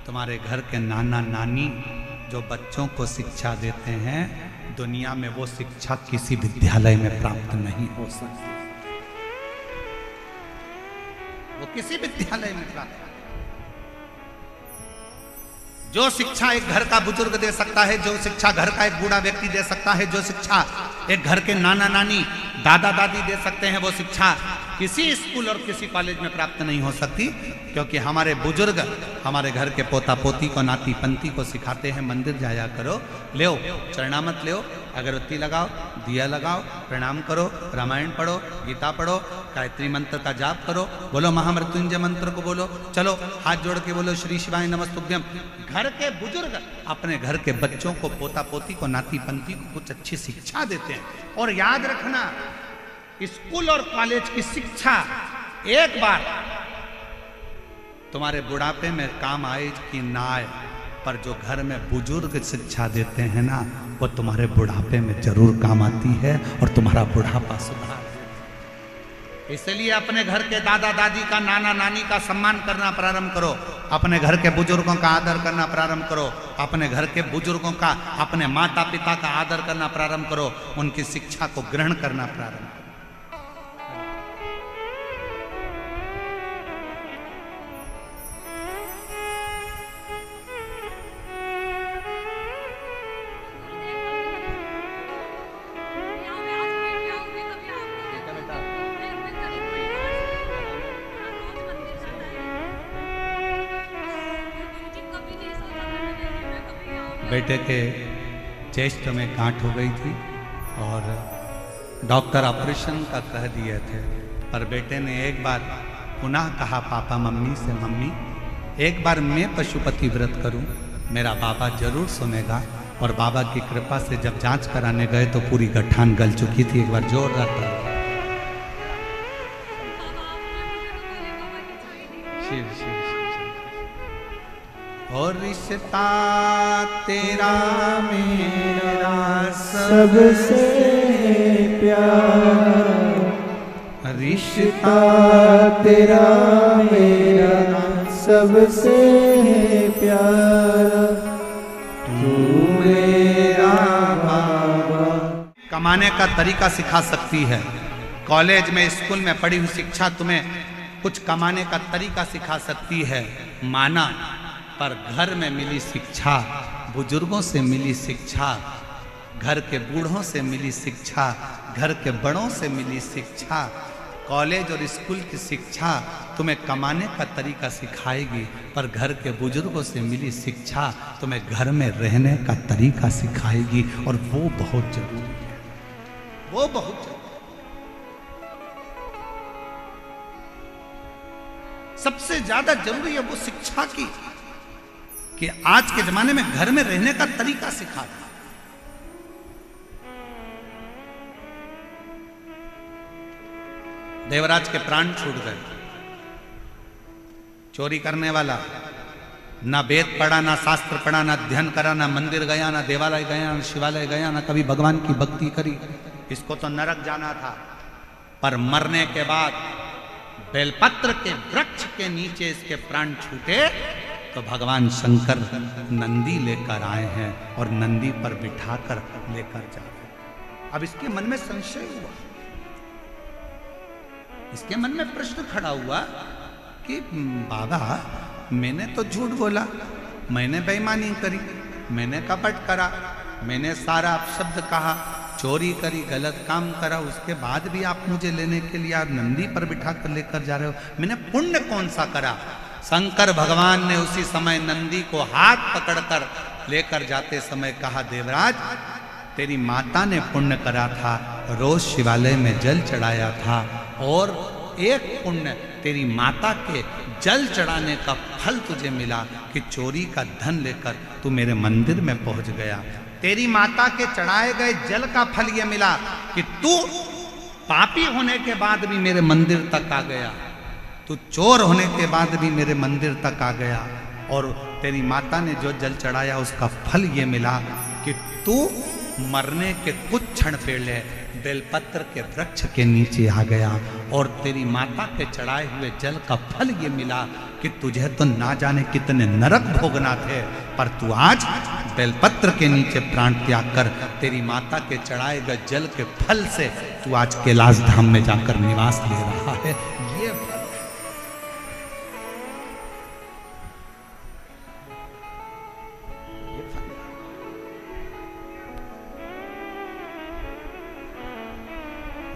तुम्हारे घर के नाना नानी जो बच्चों को शिक्षा देते हैं, दुनिया में वो शिक्षा किसी विद्यालय में प्राप्त नहीं हो सकती। वो किसी विद्यालय में प्राप्त, जो शिक्षा एक घर का बुजुर्ग दे सकता है, जो शिक्षा घर का एक बूढ़ा व्यक्ति दे सकता है, जो शिक्षा एक घर के नाना नानी, दादा दादी दे सकते हैं, वो शिक्षा किसी स्कूल और किसी कॉलेज में प्राप्त नहीं हो सकती। क्योंकि हमारे बुजुर्ग हमारे घर के पोता पोती को, नाती पंती को सिखाते हैं, मंदिर जाया करो, ले चरणामत ले, अगरबत्ती लगाओ, दिया लगाओ, प्रणाम करो, रामायण पढ़ो, गीता पढ़ो, गायत्री मंत्र का जाप करो, बोलो महामृत्युंजय मंत्र को बोलो, चलो हाथ जोड़ के बोलो श्री शिवाय नमस्तुभ्यम। घर के बुजुर्ग अपने घर के बच्चों को, पोता पोती को, नाती पंती को कुछ अच्छी शिक्षा देते हैं। और याद रखना, स्कूल और कॉलेज की शिक्षा एक बार तुम्हारे बुढ़ापे में काम आए कि ना आए, पर जो घर में बुजुर्ग शिक्षा देते हैं ना, वो तुम्हारे बुढ़ापे में जरूर काम आती है और तुम्हारा बुढ़ापा सुधार। इसलिए अपने घर के दादा दादी का, नाना नानी का सम्मान करना प्रारंभ करो, अपने घर के बुजुर्गों का आदर करना प्रारंभ करो, अपने घर के बुजुर्गों का, अपने माता पिता का आदर करना प्रारंभ करो, उनकी शिक्षा को ग्रहण करना प्रारंभ करो। बेटे के चेस्ट में गांठ हो गई थी और डॉक्टर ऑपरेशन का कह दिए थे, पर बेटे ने एक बार पुनः कहा पापा मम्मी से, मम्मी एक बार मैं पशुपति व्रत करूं, मेरा बाबा जरूर सुनेगा और बाबा की कृपा से जब जांच कराने गए तो पूरी गठान गल चुकी थी। एक बार जोरदार ताली। शिव शिव शिव। और रिश्ता तेरा मेरा सबसे प्यारा, रिश्ता तेरा मेरा सबसे प्यारा, तू मेरा बाबा। कमाने का तरीका सिखा सकती है। कॉलेज में, स्कूल में पढ़ी हुई शिक्षा तुम्हें कुछ कमाने का तरीका सिखा सकती है, माना। पर घर में मिली शिक्षा, बुजुर्गों से मिली शिक्षा, घर के बूढ़ों से मिली शिक्षा, घर के बड़ों से मिली शिक्षा, कॉलेज और स्कूल की शिक्षा तुम्हें कमाने का तरीका सिखाएगी, पर घर के बुजुर्गों से मिली शिक्षा तुम्हें घर में रहने का तरीका सिखाएगी। और वो बहुत जरूरी है, वो बहुत जरूरी। सबसे ज्यादा जरूरी है वो शिक्षा की, कि आज के जमाने में घर में रहने का तरीका सिखा। देवराज के प्राण छूट गए। चोरी करने वाला ना वेद पढ़ा, ना शास्त्र पढ़ा, ना अध्ययन करा, ना मंदिर गया, ना देवालय गया, ना शिवालय गया, ना कभी भगवान की भक्ति करी। इसको तो नरक जाना था। पर मरने के बाद बेलपत्र के वृक्ष के नीचे इसके प्राण छूटे तो भगवान शंकर नंदी लेकर आए हैं और नंदी पर बिठाकर लेकर जा रहे। अब इसके मन में संशय हुआ, इसके मन में प्रश्न खड़ा हुआ कि बाबा, मैंने तो झूठ बोला, मैंने बेईमानी करी, मैंने कपट करा, मैंने सारा अपशब्द कहा, चोरी करी, गलत काम करा, उसके बाद भी आप मुझे लेने के लिए आप नंदी पर बिठा कर लेकर जा रहे हो, मैंने पुण्य कौन सा करा? शंकर भगवान ने उसी समय नंदी को हाथ पकड़कर लेकर जाते समय कहा, देवराज, तेरी माता ने पुण्य करा था, रोज शिवालय में जल चढ़ाया था, और एक पुण्य तेरी माता के जल चढ़ाने का फल तुझे मिला कि चोरी का धन लेकर तू मेरे मंदिर में पहुंच गया। तेरी माता के चढ़ाए गए जल का फल ये मिला कि तू पापी होने के बाद भी मेरे मंदिर तक आ गया, तू चोर होने के बाद भी मेरे मंदिर तक आ गया, और तेरी माता ने जो जल चढ़ाया उसका फल ये मिला कि तू मरने के कुछ क्षण पहले बेलपत्र के वृक्ष के नीचे आ गया, और तेरी माता के चढ़ाए हुए जल का फल ये मिला कि तुझे तो ना जाने कितने नरक भोगना थे, पर तू आज बेलपत्र के नीचे प्राण त्याग कर तेरी माता के चढ़ाए गए जल के फल से तू आज कैलाश धाम में जाकर निवास ले रहा है। ये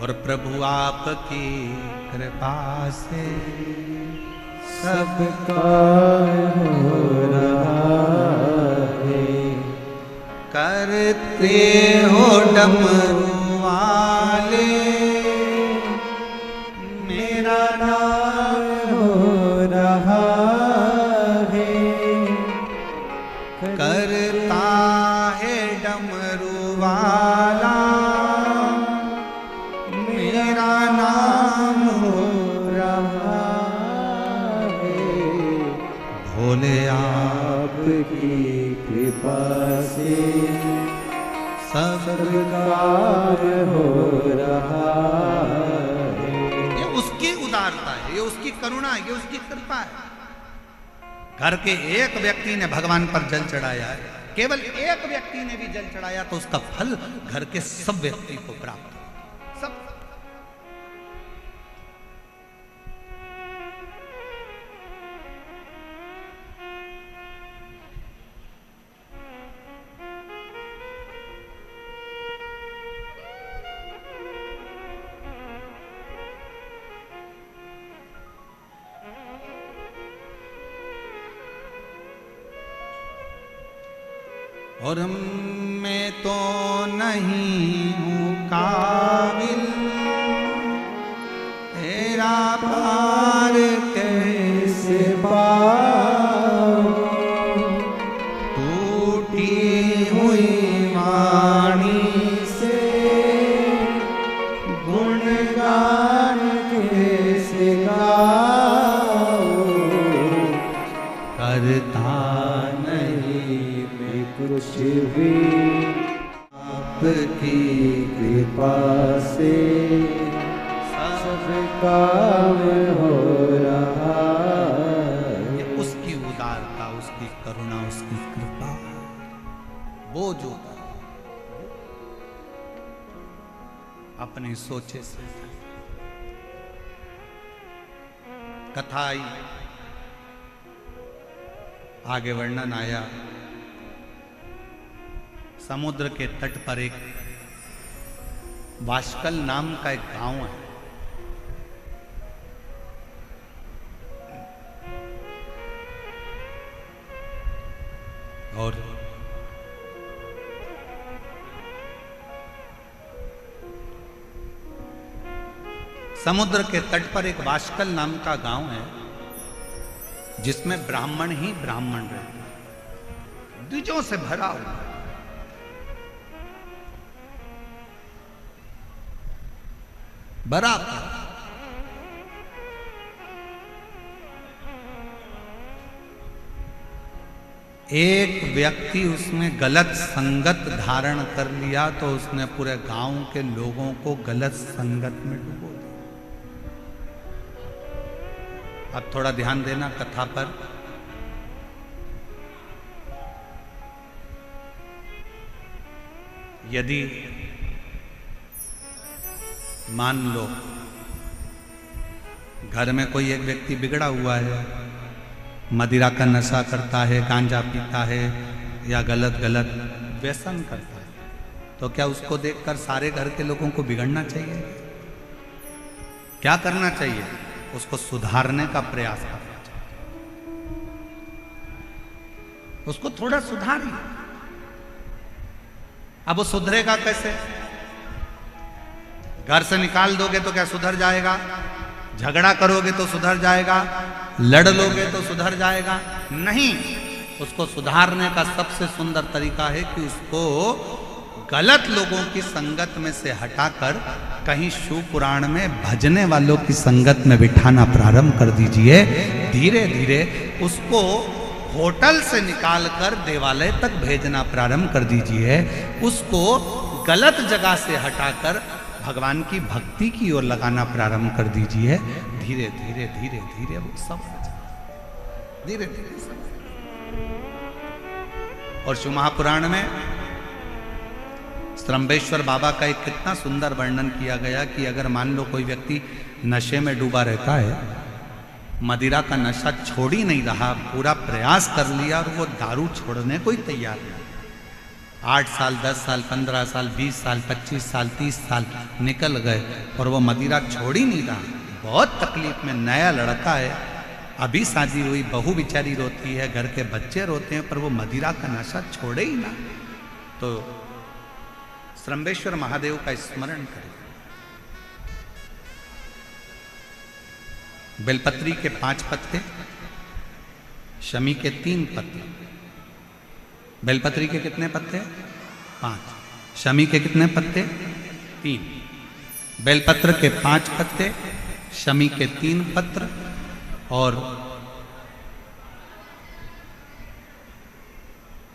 और प्रभु आपकी कृपा से सबका हो रहा है, करते हो डमरू वाले, मेरा नाम हो रहा है, करता है डमरू वाला, मेरा नाम हो रहा है, भोले आपकी कृपा से सबका हो रहा है। ये उसकी उदारता है, ये उसकी करुणा है, ये उसकी कृपा है। घर के एक व्यक्ति ने भगवान पर जल चढ़ाया है, केवल एक व्यक्ति ने भी जल चढ़ाया तो उसका फल घर के सब व्यक्ति को प्राप्त हो। सब और मैं तो नहीं हूँ काबिल तेरा पार कैसे पाऊं, टूटी हुई भी आपकी कृपा से सब काम हो रहा ये उसकी उदारता, उसकी करुणा, उसकी कृपा, वो जो अपने सोचे से कथा आई, आगे वर्णन आया। समुद्र के तट पर एक वाशकल नाम का एक गांव है। और समुद्र के तट पर एक वाशकल नाम का गांव है, जिसमें ब्राह्मण ही ब्राह्मण रहते हैं, द्विजों से भरा हुआ। बराबर एक व्यक्ति उसमें गलत संगत धारण कर लिया तो उसने पूरे गांव के लोगों को गलत संगत में डुबो दिया। अब थोड़ा ध्यान देना कथा पर। यदि मान लो घर में कोई एक व्यक्ति बिगड़ा हुआ है, मदिरा का नशा करता है, गांजा पीता है या गलत गलत व्यसन करता है, तो क्या उसको देखकर सारे घर के लोगों को बिगड़ना चाहिए? क्या करना चाहिए? उसको सुधारने का प्रयास करना चाहिए। उसको थोड़ा सुधारिए। अब वो सुधरेगा कैसे? घर से निकाल दोगे तो क्या सुधर जाएगा? झगड़ा करोगे तो सुधर जाएगा? लड़ लोगे तो सुधर जाएगा? नहीं। उसको सुधारने का सबसे सुंदर तरीका है कि उसको गलत लोगों की संगत में से हटाकर कहीं शिव पुराण में भजने वालों की संगत में बिठाना प्रारंभ कर दीजिए। धीरे धीरे उसको होटल से निकालकर देवालय तक भेजना प्रारंभ कर दीजिए। उसको गलत जगह से हटाकर भगवान की भक्ति की ओर लगाना प्रारंभ कर दीजिए। धीरे धीरे धीरे धीरे वो सब धीरे धीरे सब। और शिव महापुराण में त्रंबेश्वर बाबा का एक कितना सुंदर वर्णन किया गया कि अगर मान लो कोई व्यक्ति नशे में डूबा रहता है, मदिरा का नशा छोड़ ही नहीं रहा, पूरा प्रयास कर लिया और वो दारू छोड़ने को ही तैयार नहीं, 8 साल 10 साल 15 साल 20 साल 25 साल 30 साल निकल गए और वो मदिरा छोड़ ही नहीं रहा, बहुत तकलीफ में। नया लड़का है, अभी शादी हुई, बहू बेचारी रोती है, घर के बच्चे रोते हैं, पर वो मदिरा का नशा छोड़े ही ना। तो त्रंबेश्वर महादेव का स्मरण करें। बेलपत्री के 5 पत्ते, शमी के 3 पत्ते। बेलपत्री के कितने पत्ते? 5। शमी के कितने पत्ते? 3। बेलपत्र के 5 पत्ते, शमी के 3 पत्र और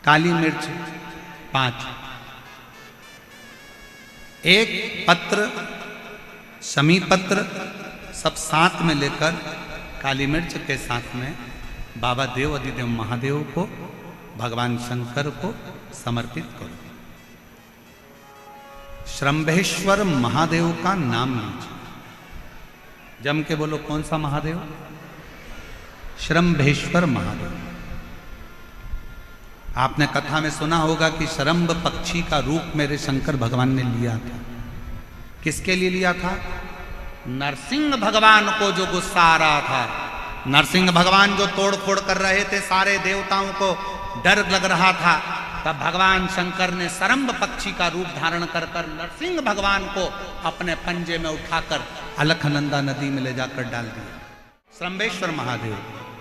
काली मिर्च 5। एक पत्र, शमी पत्र सब साथ में लेकर काली मिर्च के साथ में बाबा देव अधिदेव महादेव को, भगवान शंकर को समर्पित करो। श्रंभेश्वर महादेव का नाम लीजिए। जम के बोलो, कौन सा महादेव? श्रंभेश्वर महादेव। आपने कथा में सुना होगा कि शरंभ पक्षी का रूप मेरे शंकर भगवान ने लिया था। किसके लिए लिया था? नरसिंह भगवान को जो गुस्सा आ रहा था, नरसिंह भगवान जो तोड़ फोड़ कर रहे थे, सारे देवताओं को डर लग रहा था, तब भगवान शंकर ने शरंभ पक्षी का रूप धारण कर नरसिंह भगवान को अपने पंजे में उठाकर अलखनंदा नदी में ले जाकर डाल दिया। श्रंभेश्वर महादेव,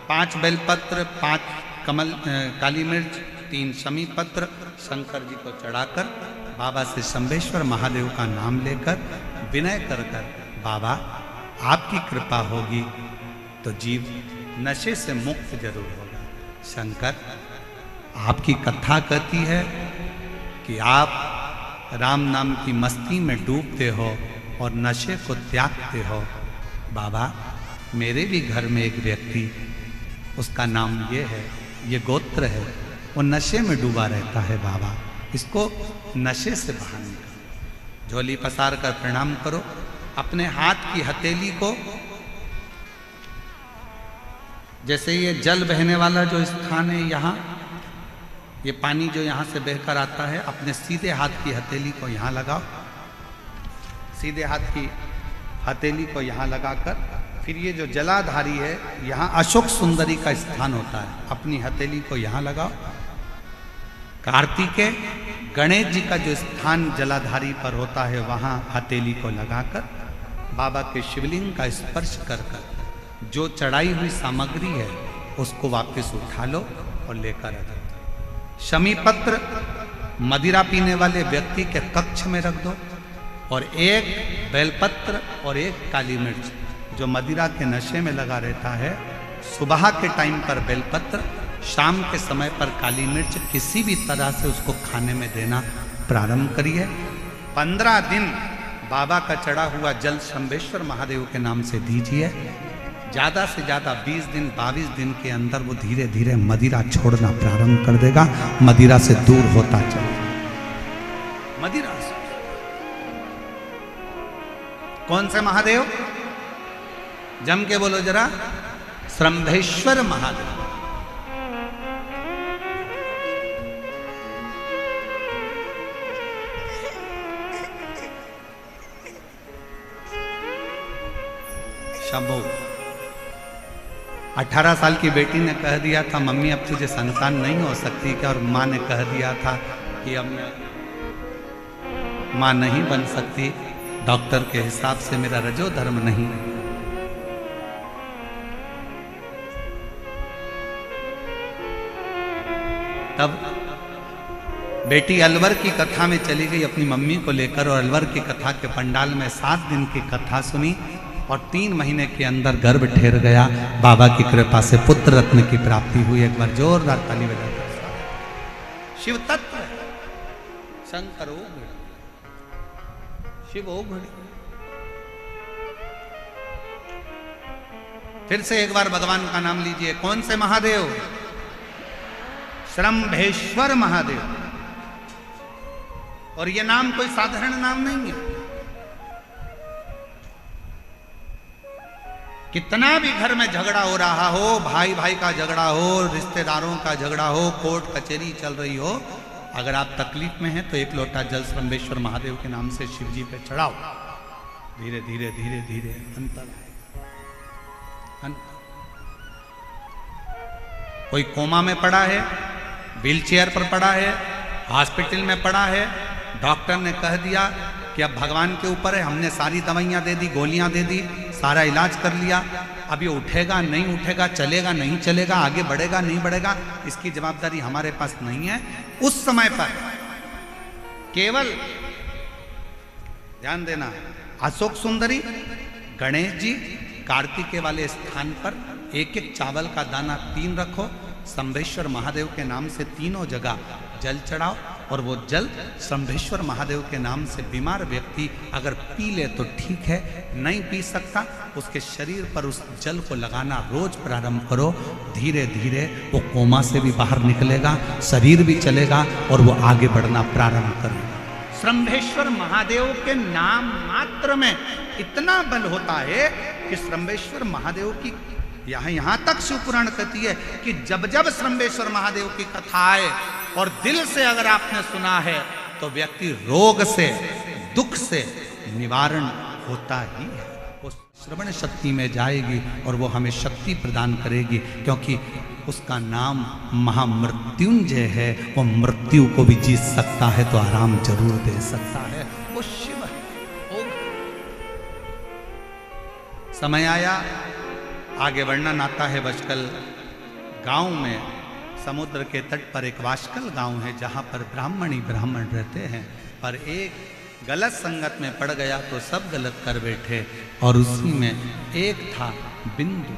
5 बेलपत्र, 5 कमल काली मिर्च, 3 शमी पत्र शंकर जी को चढ़ाकर बाबा से शंभेश्वर महादेव का नाम लेकर विनय कर बाबा आपकी कृपा होगी तो जीव नशे से मुक्त जरूर होगा। शंकर आपकी कथा कहती है कि आप राम नाम की मस्ती में डूबते हो और नशे को त्यागते हो। बाबा, मेरे भी घर में एक व्यक्ति, उसका नाम ये है, ये गोत्र है, वो नशे में डूबा रहता है। बाबा, इसको नशे से बाहर निकालो। झोली पसार कर प्रणाम करो। अपने हाथ की हथेली को, जैसे ये जल बहने वाला जो स्थान है, यहाँ ये पानी जो यहाँ से बहकर आता है, अपने सीधे हाथ की हथेली को यहाँ लगाओ। सीधे हाथ की हथेली को यहाँ लगाकर फिर ये जो जलाधारी है, यहाँ अशोक सुंदरी का स्थान होता है, अपनी हथेली को यहाँ लगाओ। कार्तिकेय गणेश जी का जो स्थान जलाधारी पर होता है, वहाँ हथेली को लगाकर बाबा के शिवलिंग का स्पर्श कर कर जो चढ़ाई हुई सामग्री है उसको वापस उठा लो और लेकर आ जाओ। शमी पत्र मदिरा पीने वाले व्यक्ति के कक्ष में रख दो, और एक बेलपत्र और एक काली मिर्च, जो मदिरा के नशे में लगा रहता है, सुबह के टाइम पर बेलपत्र, शाम के समय पर काली मिर्च, किसी भी तरह से उसको खाने में देना प्रारंभ करिए। 15 दिन बाबा का चढ़ा हुआ जल शंभेश्वर महादेव के नाम से दीजिए। ज़्यादा से ज़्यादा 20 दिन 22 दिन के अंदर वो धीरे धीरे मदिरा छोड़ना प्रारंभ कर देगा, मदिरा से दूर होता चलेगा। मदिरा से कौन से महादेव? जम के बोलो जरा, शंभेश्वर महादेव। शंभो। 18 साल की बेटी ने कह दिया था, मम्मी अब तुझे संतान नहीं हो सकती क्या? और माँ ने कह दिया था कि अब मैं माँ नहीं बन सकती, डॉक्टर के हिसाब से मेरा रजो धर्म नहीं। तब बेटी अलवर की कथा में चली गई अपनी मम्मी को लेकर, और अलवर की कथा के पंडाल में 7 दिन की कथा सुनी, और 3 महीने के अंदर गर्भ ठहर गया। बाबा की कृपा से पुत्र रत्न की प्राप्ति हुई। एक बार जोरदार ताली बजाकर। शिव तत्व है, शंकर ओघड़, शिव ओघड़। फिर से एक बार भगवान का नाम लीजिए। कौन से महादेव? शंभेश्वर महादेव। और ये नाम कोई साधारण नाम नहीं है। कितना भी घर में झगड़ा हो रहा हो, भाई भाई का झगड़ा हो, रिश्तेदारों का झगड़ा हो, कोर्ट कचहरी चल रही हो, अगर आप तकलीफ में हैं तो एक लोटा जल शंभेश्वर महादेव के नाम से शिव जी पे चढ़ाओ। धीरे धीरे धीरे धीरे अंतर आएगा। कोई कोमा में पड़ा है, व्हीलचेयर पर पड़ा है, हॉस्पिटल में पड़ा है, डॉक्टर ने कह दिया कि अब भगवान के ऊपर है, हमने सारी दवाइयाँ दे दी, गोलियाँ दे दी, सारा इलाज कर लिया, अब ये उठेगा नहीं उठेगा, चलेगा नहीं चलेगा, आगे बढ़ेगा नहीं बढ़ेगा, इसकी जवाबदारी हमारे पास नहीं है। उस समय पर केवल ध्यान देना, अशोक सुंदरी, गणेश जी, कार्तिकेय वाले स्थान पर एक एक चावल का दाना 3 रखो, शंभेश्वर महादेव के नाम से तीनों जगह जल चढ़ाओ, और वो जल शंभेश्वर महादेव के नाम से बीमार व्यक्ति अगर पी ले तो ठीक है, नहीं पी सकता उसके शरीर पर उस जल को लगाना रोज प्रारंभ करो। धीरे धीरे वो कोमा से भी बाहर निकलेगा, शरीर भी चलेगा और वो आगे बढ़ना प्रारंभ करेगा। शंभेश्वर महादेव के नाम मात्र में इतना बल होता है कि शंभेश्वर महादेव की यहाँ तक शिवपुराण कहती है कि जब जब शंभेश्वर महादेव की कथा आए और दिल से अगर आपने सुना है तो व्यक्ति रोग से, दुख से निवारण होता ही है। वो श्रवण शक्ति में जाएगी और वो हमें शक्ति प्रदान करेगी, क्योंकि उसका नाम महामृत्युंजय है। वो मृत्यु को भी जीत सकता है तो आराम जरूर दे सकता है। वो शिव है। समय आया, आगे वर्णन आता है बशकल गांव में, समुद्र के तट पर एक वाशकल गांव है जहां पर ब्राह्मण ही ब्राह्मण रहते हैं, पर एक गलत संगत में पड़ गया तो सब गलत कर बैठे, और उसी में एक था बिंदु।